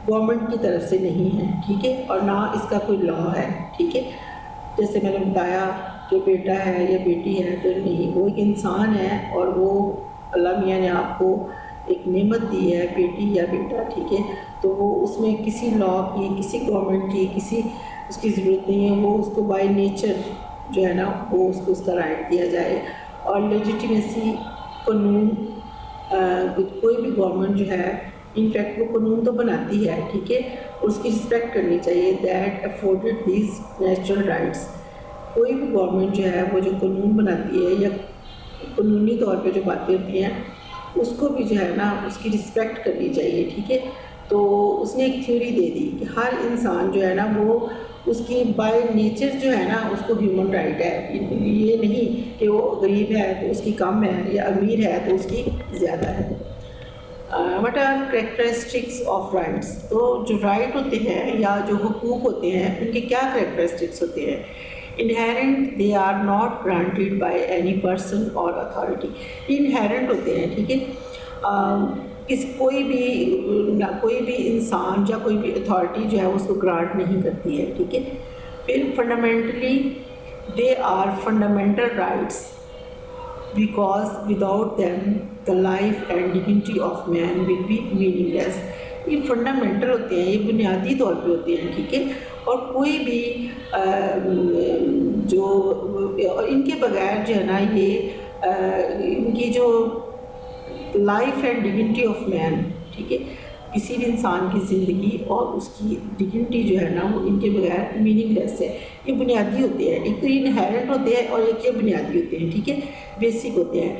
गवर्नमेंट की तरफ से नहीं है, ठीक है, और ना इसका कोई लॉ है, ठीक है। जैसे मैंने बताया कि बेटा है या बेटी है तो नहीं, वो एक इंसान है और वो अल्लाह मियाँ ने आपको एक नेमत दी है, बेटी या बेटा, ठीक है। तो वो उसमें किसी लॉ की, किसी गवर्नमेंट की, किसी उसकी ज़रूरत नहीं है, वो उसको बाय नेचर जो है ना वो उसको उसका राइट दिया जाए। और लेजिटिमेसी, कानून, कोई भी गवर्नमेंट जो है इनफैक्ट वो कानून तो बनाती है, ठीक है, उसकी रिस्पेक्ट करनी चाहिए। That afforded these natural rights, कोई भी गवर्नमेंट जो है वो जो कानून बनाती है या कानूनी तौर पे जो बातें होती हैं उसको भी जो है ना उसकी रिस्पेक्ट करनी चाहिए, ठीक है। तो उसने एक थ्योरी दे दी कि हर इंसान जो है ना वो उसकी बाय नेचर जो है ना उसको ह्यूमन राइट है। ये नहीं कि वो गरीब है तो उसकी कम है या अमीर है तो उसकी ज़्यादा है। What are characteristics of rights? तो जो राइट होते हैं या जो हुकूक होते हैं उनके क्या करेक्टरिस्टिक्स होते हैं? Inherent, they are not granted by any person और अथॉरिटी। इनहेरेंट होते हैं, ठीक है, कोई भी इंसान या कोई भी अथॉरिटी जो है उसको ग्रांट नहीं करती है, ठीक है। फिर fundamentally, they are fundamental rights because without them the life and dignity of man will be meaningless. ये फंडामेंटल होते हैं, ये बुनियादी तौर पे होते हैं, ठीक है। और कोई भी जो इनके बगैर जो है ना ये इनकी जो life and dignity of man, ठीक है, किसी भी इंसान की ज़िंदगी और उसकी डिग्निटी जो है ना वो इनके बगैर मीनिंगलेस है। ये बुनियादी होते हैं, एक तो इनहेरेंट होते हैं और एक ये बुनियादी होते हैं, ठीक है, बेसिक होते हैं।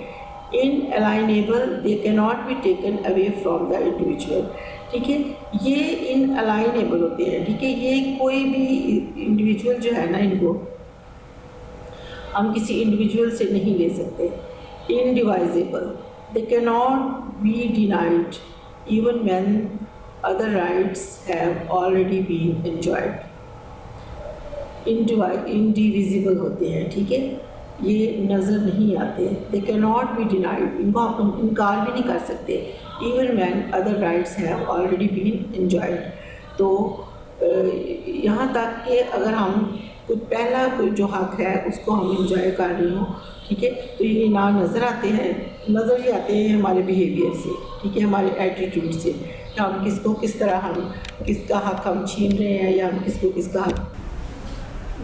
Inalienable, they can not be taken away from the individual, ठीक है, ये इनअलाइनेबल होते हैं, ठीक है, ये कोई भी इंडिविजुअल जो है ना इनको हम किसी इंडिविजुअल से नहीं ले सकते। Indivisible, they cannot be denied even when other rights have already been enjoyed. Indivisible होते हैं, ठीक है, ये नज़र नहीं आते। They cannot be denied, इनको आप इनकार भी नहीं कर सकते। Even when other rights have already been enjoyed, तो यहाँ तक कि अगर हम कोई पहला कोई जो हक है उसको हम इंजॉय कर रहे हों, ठीक है, तो ये ना नज़र ही आते हैं हमारे बिहेवियर से, ठीक है, हमारे एटीट्यूड से, कि हम किसको किस तरह हम किसका हक हम छीन रहे हैं या हम किसको किसका हक।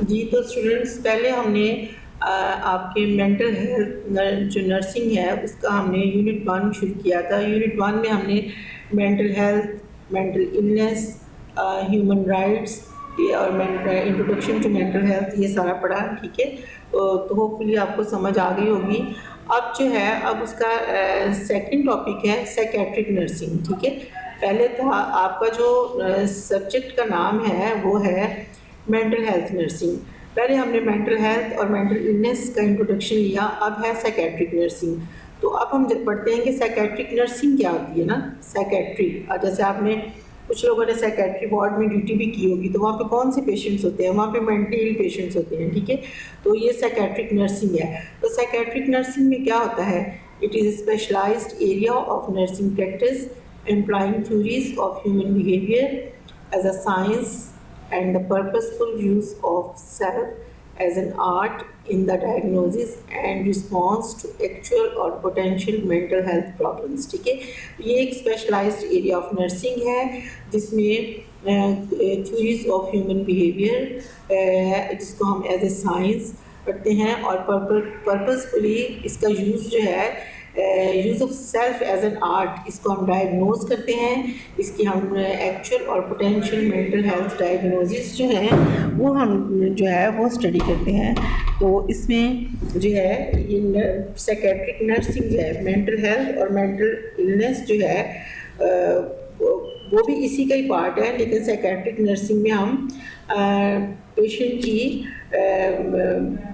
जी, तो स्टूडेंट्स पहले हमने आपके मेंटल हेल्थ जो नर्सिंग है उसका हमने यूनिट 1 शुरू किया था। यूनिट 1 में हमने mental health, mental illness, human rights और इंट्रोडक्शन टू मेंटल हेल्थ ये सारा पढ़ा, ठीक है। तो होपफुली आपको समझ आ गई होगी। अब जो है अब उसका सेकंड टॉपिक है साइकेट्रिक नर्सिंग, ठीक है। पहले था आपका जो सब्जेक्ट का नाम है वो है मेंटल हेल्थ नर्सिंग। पहले हमने मेंटल हेल्थ और मेंटल इलनेस का इंट्रोडक्शन लिया, अब है साइकेट्रिक नर्सिंग। तो अब हम जब पढ़ते हैं कि साइकेट्रिक नर्सिंग क्या होती है ना। साइकेट्री, जैसे आपने कुछ लोगों ने साइकेट्री वार्ड में ड्यूटी भी की होगी, तो वहाँ पे कौन से पेशेंट्स होते हैं, वहाँ पे मेंटली इल पेशेंट्स होते हैं, ठीक है। तो ये साइकेट्रिक नर्सिंग है। तो साइकेट्रिक नर्सिंग में क्या होता है, it is specialised area of nursing practice employing theories of human behavior as a science and the purposeful use of self as an art in the diagnosis and response to actual or potential mental health problems, ठीक है। ये एक स्पेशलाइज्ड एरिया ऑफ नर्सिंग है जिसमें थ्योरीज ऑफ ह्यूमन बिहेवियर जिसको हम एज ए साइंस पढ़ते हैं, और पर्पसफुली इसका यूज़ जो है use of self as an art, इसको हम डायग्नोज करते हैं, इसकी हम एक्चुअल और पोटेंशियल मेंटल हेल्थ डायग्नोसिस जो है वो हम जो है वो स्टडी करते हैं। तो इसमें जो है ये साइकेट्रिक नर्सिंग जो है मेंटल हेल्थ और मेंटल इलनेस जो है वो भी इसी का ही पार्ट है, लेकिन साइकेट्रिक नर्सिंग में हम पेशेंट की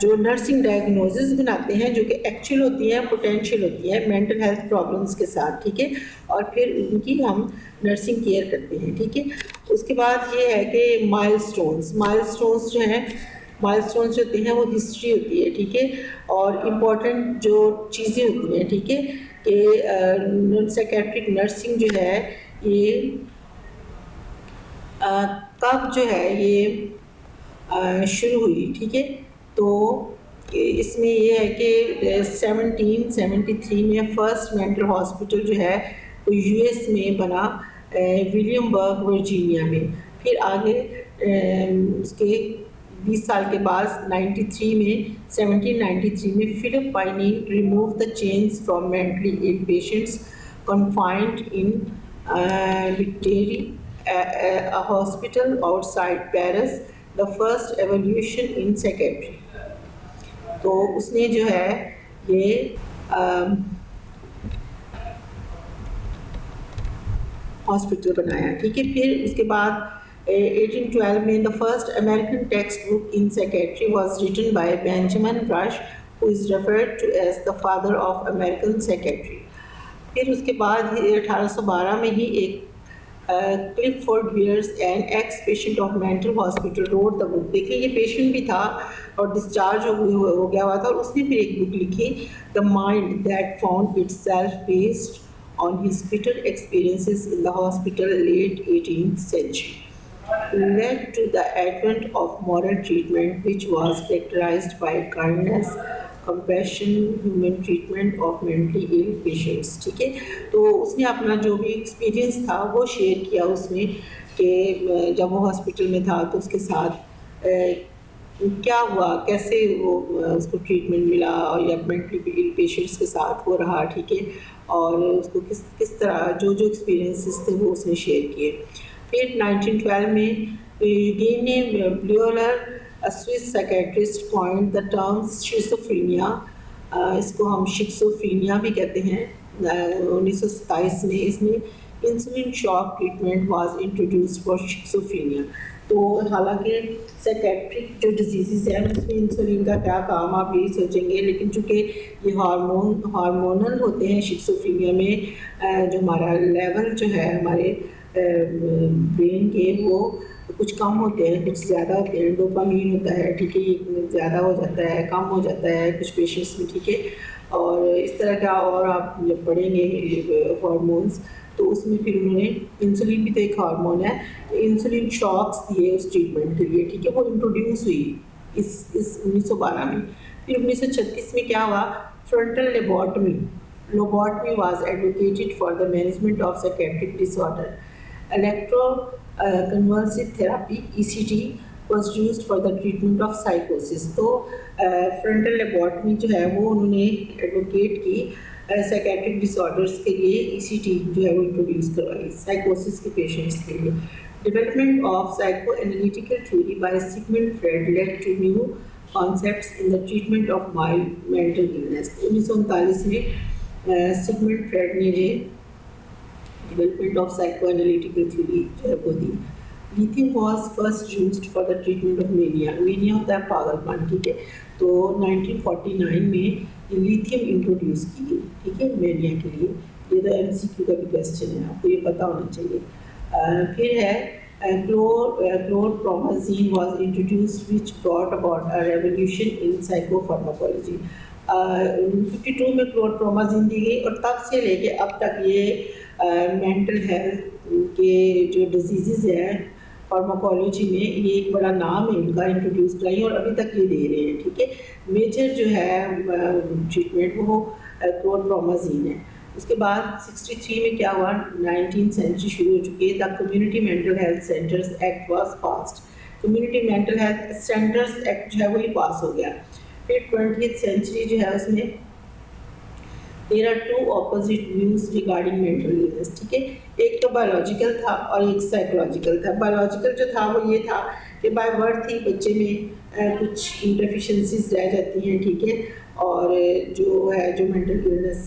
जो नर्सिंग डायग्नोसिस बनाते हैं जो कि एक्चुअल होती हैं, पोटेंशियल होती हैं मेंटल हेल्थ प्रॉब्लम्स के साथ, ठीक है, और फिर उनकी हम नर्सिंग केयर करते हैं, ठीक है। उसके बाद ये है कि माइलस्टोन्स जो हैं, माइलस्टोन्स जो होते हैं वो हिस्ट्री होती है, ठीक है, और इम्पॉर्टेंट जो चीज़ें होती हैं, ठीक है, कि साइकेट्रिक नर्सिंग जो है ये कब जो है ये शुरू हुई, ठीक है। तो इसमें ये है कि 1773 में फर्स्ट मेंटल हॉस्पिटल जो है वो यूएस में बना, विलियमबर्ग वर्जीनिया में। फिर आगे उसके 20 साल के बाद 1793 में Philippe Pinel remove the chains from mentally ill patients confined in Victory, a hospital outside Paris, the first evolution in psychiatry। तो उसने जो है ये हॉस्पिटल बनाया, ठीक है। फिर उसके बाद 1812 में the first American text book in psychiatry was written by Benjamin Rush, who is referred to as the father of American psychiatry. फिर उसके बाद 1812 में ही एक Clifford Beers and ex patient of mental hospital wrote the book. देखिए ये पेशेंट भी था और डिस्चार्ज हो गया हुआ था, और उसने फिर एक बुक लिखी, the mind that found itself based on his bitter experiences in the hospital late 18th century led to the advent of moral treatment which was characterized by kindness, compassion, human treatment of mentally ill patients, ठीक है। तो उसने अपना जो भी एक्सपीरियंस था वो शेयर किया उसमें, कि जब वो हॉस्पिटल में था तो उसके साथ क्या हुआ, कैसे वो उसको ट्रीटमेंट मिला, और या मेंटली इल पेशेंट्स के साथ वो रहा, ठीक है, और उसको किस तरह जो एक्सपीरियंसेस थे वो उसने शेयर किए। फिर 1912 में यूगेनी ब्लियोलर, a Swiss psychiatrist, coined the term schizophrenia, इसको हम शिक्सोफ्रीनिया भी कहते हैं। 1927 में इसमें insulin shock treatment was introduced for schizophrenia. तो हालांकि साइकेट्रिक जो डिजीज़ हैं उसमें इंसुलिन का क्या काम आप यही सोचेंगे, लेकिन चूँकि ये हार्मोनल होते हैं शिक्सोफ्रीनिया में, जो हमारा लेवल जो है हमारे ब्रेन के वो कुछ कम होते हैं, कुछ ज़्यादा होते हैं। डोपामीन होता है, ठीक है, ये ज़्यादा हो जाता है, कम हो जाता है कुछ पेशेंट्स में, ठीक है। और इस तरह का और आप जब पढ़ेंगे हार्मोन्स तो उसमें फिर उन्होंने इंसुलिन भी तो एक हार्मोन है, तो इंसुलिन शॉक्स दिए उस ट्रीटमेंट के लिए, ठीक है। वो इंट्रोड्यूस हुई इस 1912 में। फिर 1936 में क्या हुआ, frontal lobotomy was advocated for the management of psychiatric disorder. Electroconvulsive therapy ECT was used for the treatment of psychosis। तो फ्रंटल लेबोटमी जो है वो उन्होंने एडवोकेट की साइकेट्रिक डिसऑर्डर्स के लिए ECT जो है वो इंट्रोड्यूस करवाई साइकोसिस के पेशेंट्स के लिए। Development of psycho analytical theory by Sigmund Freud led to new concepts in the treatment of mild mental illness. 1939 में सिगमंड फ्रेड ने जो development of psycho analytical theory जो है वो दी। Lithium was first used for the treatment of mania होता है पागलपन, ठीक है। तो 1949 में लिथियम इंट्रोड्यूस की गई, ठीक है, मेनिया के लिए। ये तो MCQ का भी क्वेश्चन है, आपको ये पता होना चाहिए। फिर है chlorpromazine was introduced which brought about a revolution in psychopharmacology. 52 में क्लोरप्रोमाजीन दी गई और तब से लेके अब तक ये मेंटल हेल्थ के जो डिजीज़ हैं फार्माकोलॉजी में ये एक बड़ा नाम है इनका, इंट्रोड्यूस कराई और अभी तक ये दे रहे हैं, ठीक है। मेजर जो है ट्रीटमेंट वो क्लोरप्रोमाजीन है। उसके बाद 63 में क्या हुआ, 19th सेंचुरी शुरू हो चुकी है। The community mental health centres act was passed. Community mental health centres act जो है वही पास हो गया। फिर 20th सेंचुरी जो है उसमें there are two opposite views regarding mental illness, ठीक है। एक तो बायोलॉजिकल था और एक साइकोलॉजिकल था। बायोलॉजिकल जो था वो ये था कि बाय बर्थ ही बच्चे में कुछ डेफिशिएंसीज रह जाती हैं, ठीक है, और जो मेंटल इलनेस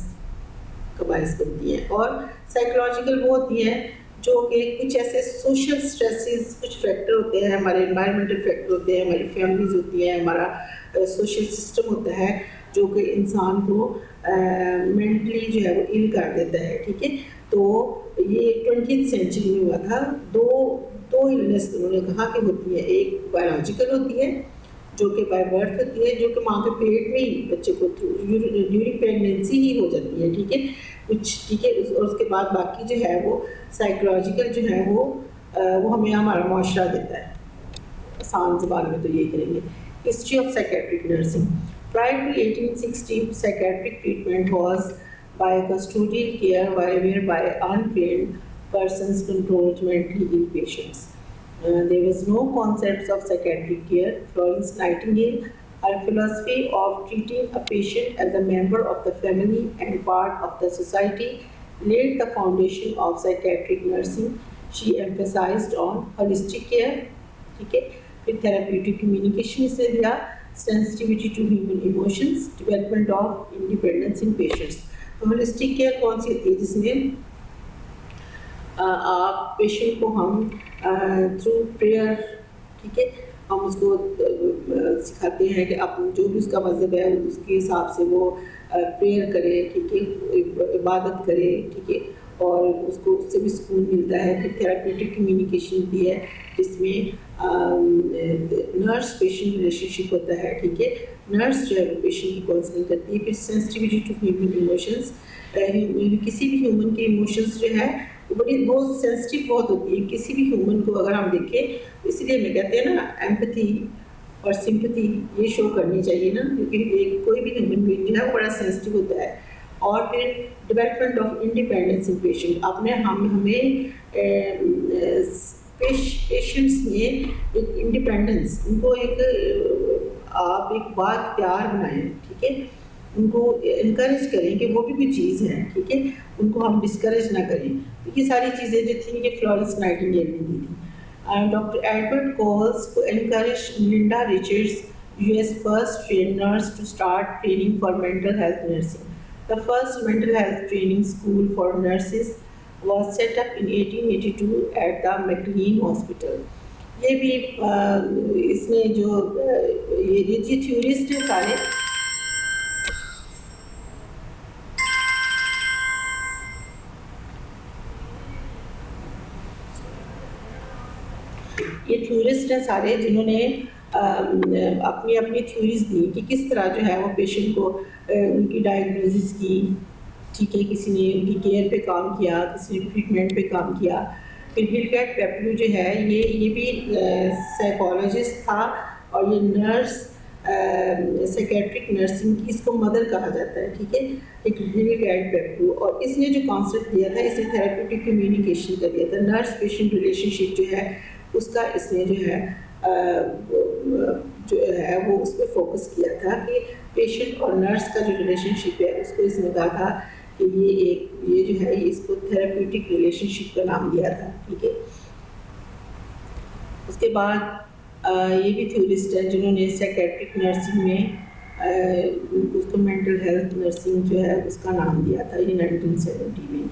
का बायस बनती हैं। और साइकोलॉजिकल वो होती हैं जो कि कुछ ऐसे सोशल स्ट्रेसेस, कुछ फैक्टर होते हैं, हमारे एनवायरमेंटल फैक्टर होते हैं, हमारी फैमिलीज होती हैं, हमारा सोशल सिस्टम होता है जो कि इंसान को मेंटली जो है वो इल कर देता है, ठीक है। तो ये 20th सेंचुरी में हुआ था। दो इलनेस उन्होंने कहा कि होती है, एक बायोलॉजिकल होती है जो कि बाय बर्थ होती है, जो कि माँ के पेट में ही बच्चे को ड्यूरिंग प्रेगनेंसी ही हो जाती है, ठीक है, कुछ, ठीक है। और उसके बाद बाकी जो है वो साइकोलॉजिकल जो है वो हमें हमारा माशरा देता है। आसान ज़बान में तो ये करेंगे। History of psychiatric nursing. Prior to 1860, psychiatric treatment was by custodial care whereby untrained persons controlled mentally ill patients. There was no concepts of psychiatric care. Florence Nightingale, her philosophy of treating a patient as a member of the family and part of the society, laid the foundation of psychiatric nursing. She emphasized on holistic care, okay, with therapeutic communication से दिया, sensitivity to human emotions, development of independence in patients। तो होलिस्टिक केयर कौन सी होती है, जिसमें आप पेशेंट को हम थ्रू प्रेयर, ठीक है, हम उसको सिखाते हैं कि आप जो भी उसका मज़हब है उसके हिसाब से वो प्रेयर करे, ठीक है, इबादत करे, ठीक है, और उसको उससे भी सुकून मिलता है। फिर थेरापेटिक कम्युनिकेशन भी है जिसमें नर्स पेशेंट रिलेशनशिप होता है, ठीक है। नर्स जो है वो पेशेंट की काउंसलिंग करती है। फिर सेंसिटिविटी टू ह्यूमन इमोशंस, किसी भी ह्यूमन के इमोशंस जो है वो बहुत सेंसिटिव बहुत होती है किसी भी ह्यूमन को अगर हम देखें। इसलिए मैं कहते हैं ना, एम्पैथी और सिंपैथी ये शो करनी चाहिए ना, क्योंकि कोई भी ह्यूमन बीइंग जो है वो बड़ा सेंसिटिव होता है। और फिर development of independence in patient, हमें पेशेंट्स में एक इंडिपेंडेंस, उनको आप एक बात प्यार बनाएं, ठीक है, उनको इनकरेज करें कि वो भी कोई चीज़ है, ठीक है, उनको हम डिस्करेज ना करें। तो ये सारी चीज़ें जो थी ये फ्लोरेंस नाइटिंगेल ने दी थी। डॉक्टर एडवर्ड कोल्स को encourage Linda Richards, US first trained nurse to start training for mental health nursing. The first mental health training school for nurses was set up in 1882 at the McLean Hospital. ये भी इसमें जो ये थ्योरिस्ट हैं सारे, ये थ्योरिस्ट हैं सारे जिन्होंने अपनी अपनी थ्योरीज दी कि किस तरह जो है वो पेशेंट को उनकी डायग्नोसिस की, ठीक है, किसी ने उनकी केयर पे काम किया, किसी ने ट्रीटमेंट पे काम किया। फिर हिलगैट पेप्लू जो है ये भी साइकोलॉजिस्ट था और ये नर्स साइकेट्रिक नर्सिंग की इसको मदर कहा जाता है, ठीक है, एक हिलगैट पेप्लू। और इसने जो कॉन्सेप्ट दिया था, इसने थेरेप्यूटिक कम्युनिकेशन का दिया था, नर्स पेशेंट रिलेशनशिप जो है उसका इसने जो है वो उस पर फोकस किया था कि पेशेंट और नर्स का जो रिलेशनशिप है उसको इसने कहा था कि ये जो है इसको थेरेप्यूटिक रिलेशनशिप का नाम दिया था, ठीक है। उसके बाद ये भी थ्योरिस्ट है जिन्होंने साइकेट्रिक नर्सिंग में उसको मेंटल हेल्थ नर्सिंग जो है उसका नाम दिया था, ये 1970 में,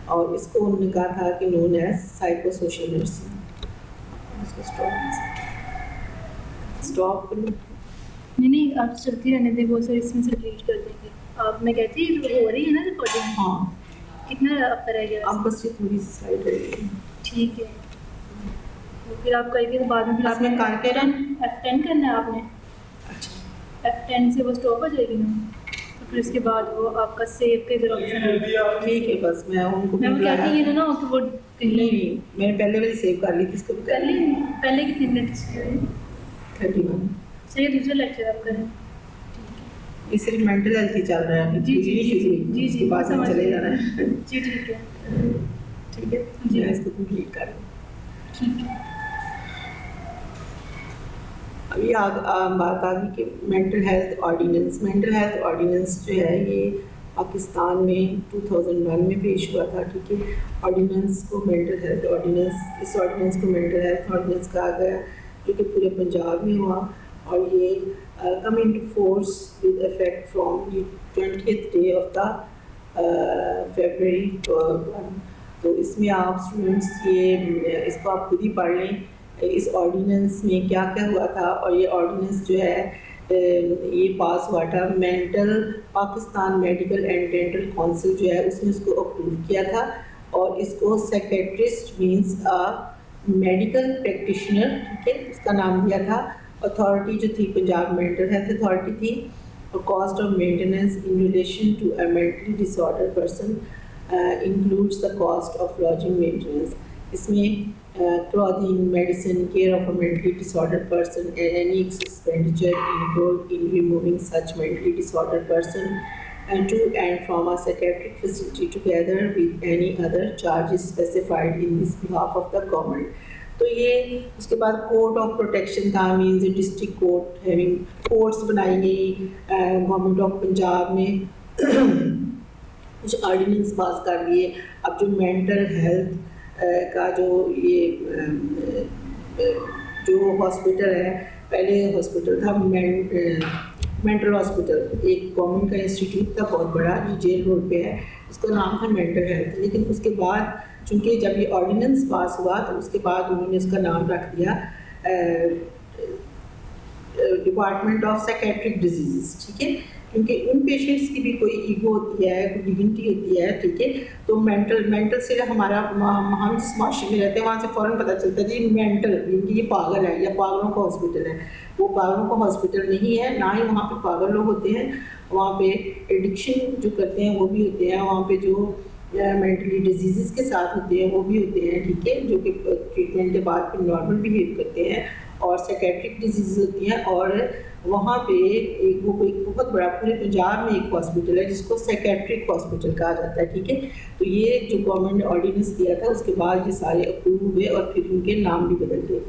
और इसको उन्होंने कहा था कि known as psycho social nursing. Stop नहीं आप चलती रहने दें, बहुत सारी इसमें से डिलीट कर देंगे आप। मैं कहती हो रही है ना रिकॉर्डिंग? हाँ। कितना आपका रह गया? आप बस ये थोड़ी सी स्लाइड रही है, ठीक है। तो फिर आप करेंगे तो बाद में फिर आपने करके ना F10 करना है आपने। अच्छा, F10 से वो स्टॉप हो जाएगी ना, तो फिर उसके बाद वो आपका सेव के इधर ऑप्शन है, ठीक है। बस मैं उनको मैं वो कहती है ना कि वो नहीं मैंने पहले वाली सेव कर ली थी, इसको भी कर ली। पहले कितने मिनट? 31। सही है, दूसरा लेक्चर आप करें। ये सिर्फ मेंटल हेल्थ ही चल रहा है, जी जी जी जी इसके बाद समझ चले जाना है, जी ठीक है ठीक है जी। मैं इसको कंप्लीट कर लूँ। ठीक है। अभी बात आ गई कि mental health ordinance. Mental health ordinance जो है ये पाकिस्तान में 2001 में पेश हुआ था, ठीक है। ऑर्डिनेंस को मेंटल हेल्थ ऑर्डिनेंस, इस ऑर्डिनेंस को मेंटल हेल्थ ऑर्डिनेंस कहा गया, जो कि पूरे पंजाब में हुआ, और ये come into force with effect from 20th day of the February 1। तो इसमें आप स्टूडेंट्स ये इसको आप खुद ही पढ़ लें, इस ऑर्डिनेंस में क्या क्या हुआ था। और ये ऑर्डिनेंस जो है ये पास हुआ था, Pakistan medical and dental council जो है उसने उसको अप्रूव किया था, और इसको साइकेट्रिस्ट मींस मेडिकल प्रैक्टिशनर, ठीक है, उसका नाम दिया था। अथॉरिटी जो थी पंजाब मेंटल हेल्थ अथॉरिटी थी, और cost of maintenance in relation to a mentally disorder person includes the cost of lodging maintenance. इसमें clothing, medicine, care of a mentally disorder person and any expenditure include in removing such mentally disorder person and to and from a psychiatric facility together with any other charges specified in this behalf of the government। तो ये उसके बाद कोर्ट ऑफ प्रोटेक्शन था, means district court having courts बनाई गई गवर्नमेंट ऑफ पंजाब ने कुछ ऑर्डिनेंस पास कर दिए। अब जो मेंटल हेल्थ का जो हॉस्पिटल है, पहले हॉस्पिटल था मेंटल हॉस्पिटल, एक गवर्नमेंट का इंस्टीट्यूट था बहुत बड़ा, ये जेल रोड पे है, उसका नाम था मेंटल हेल्थ। लेकिन उसके बाद चूँकि जब ये ऑर्डिनेंस पास हुआ तो उसके बाद उन्होंने उसका नाम रख दिया डिपार्टमेंट ऑफ साइकेट्रिक डिजीज़, ठीक है, क्योंकि उन पेशेंट्स की भी कोई ईगो होती है, कोई डिग्निटी होती है, ठीक है। तो मेंटल से हमारा हम जिस माशरे में रहते हैं वहाँ से फ़ौरन पता चलता है जी मेंटल, क्योंकि ये पागल है या पागलों का हॉस्पिटल है। वो पागलों का हॉस्पिटल नहीं है, ना ही वहाँ पे पागल लोग होते हैं, वहाँ पे एडिक्शन जो करते हैं वो भी होते हैं, वहाँ पे जो मेंटली डिजीज़ के साथ होते हैं वो भी होते हैं, ठीक है, जो कि ट्रीटमेंट के बाद फिर नॉर्मल बिहेव करते हैं, और साइकेट्रिक डिजीज़ होती हैं। और वहाँ पे एक बहुत बड़ा पूरे पंजाब में एक हॉस्पिटल है जिसको साइकेट्रिक हॉस्पिटल कहा जाता है, ठीक है। तो ये जो गवर्नमेंट ने ऑर्डिनेंस दिया था उसके बाद ये सारे अप्रूव हुए और फिर उनके नाम भी बदल गए।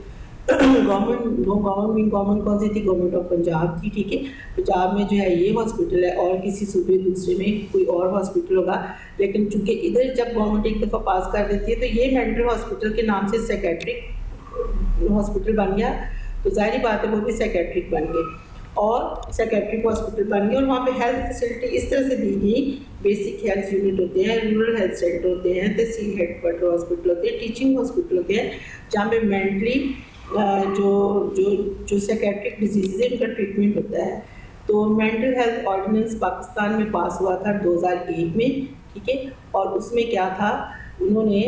गवर्नमेंट कौन सी थी? गवर्नमेंट ऑफ पंजाब थी, ठीक है। पंजाब में जो है ये हॉस्पिटल है, और किसी सूबे दूसरे में कोई और हॉस्पिटल होगा, लेकिन चूँकि इधर जब गवर्नमेंट एक दफ़ा पास कर देती है तो ये मेंटल हॉस्पिटल के नाम से साइकेट्रिक हॉस्पिटल बन गया, तो जाहिर बात है वो भी साइकेट्रिक बन गए और साइकेट्रिक हॉस्पिटल बन गए। और वहाँ पे हेल्थ फैसिलिटी इस तरह से दी गई, बेसिक हेल्थ यूनिट होते हैं, रूरल हेल्थ सेंटर होते हैं, तहसील हेडक्वार्टर हॉस्पिटल होते हैं, टीचिंग हॉस्पिटल होते हैं, जहाँ पे मेंटली जो साइकेट्रिक डिजीज़ है उनका ट्रीटमेंट होता है। तो मेंटल हेल्थ ऑर्डिनेंस पाकिस्तान में पास हुआ था 2001 में, ठीक है। और उसमें क्या था, उन्होंने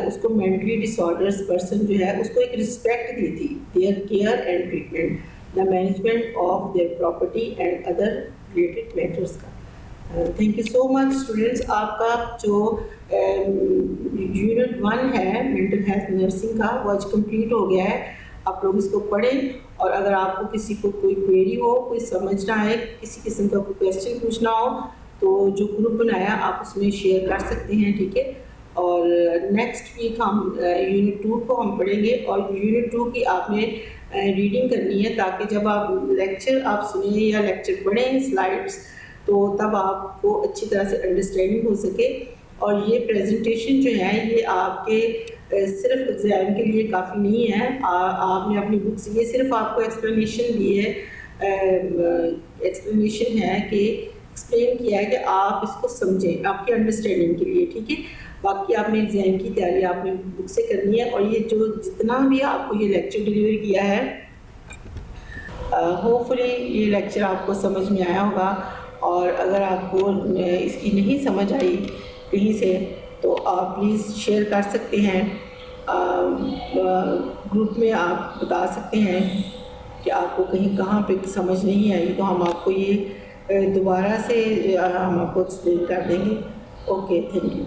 उसको मेंटली डिसऑर्डर्स पर्सन जो है उसको एक रिस्पेक्ट दी थी, their care and treatment, the management of their property and other related matters का। Thank you so much students. आपका जो यूनिट 1 है मेंटल हेल्थ नर्सिंग का, वो आज कंप्लीट हो गया है। आप लोग इसको पढ़ें, और अगर आपको किसी को कोई क्वेरी हो, कोई समझ ना आए, किसी किस्म का कोई क्वेश्चन पूछना हो, तो जो ग्रुप बनाया आप उसमें शेयर कर सकते हैं, ठीक है। और नेक्स्ट वीक हम यूनिट 2 को हम पढ़ेंगे, और यूनिट 2 की आपने रीडिंग करनी है, ताकि जब आप लेक्चर आप सुने या लेक्चर पढ़ें स्लाइड्स, तो तब आपको अच्छी तरह से अंडरस्टैंडिंग हो सके। और ये प्रेजेंटेशन जो है ये आपके सिर्फ एग्ज़ाम के लिए काफ़ी नहीं है। आपने अपनी बुक्स, ये सिर्फ आपको एक्सप्लेनेशन दी है, एक्सप्लेनेशन है कि एक्सप्लेन किया है कि आप इसको समझें आपकी अंडरस्टैंडिंग के लिए, ठीक है। बाकी आपने एग्ज़ाम की तैयारी आपने बुक से करनी है। और ये जो जितना भी आपको ये लेक्चर डिलीवर किया है, होपफुली ये लेक्चर आपको समझ में आया होगा। और अगर आपको इसकी नहीं समझ आई कहीं से, तो आप प्लीज़ शेयर कर सकते हैं, ग्रुप में आप बता सकते हैं कि आपको कहीं कहाँ पे समझ नहीं आई, तो हम आपको ये दोबारा से हम आपको एक्सप्लेन कर देंगे। Okay, thank you.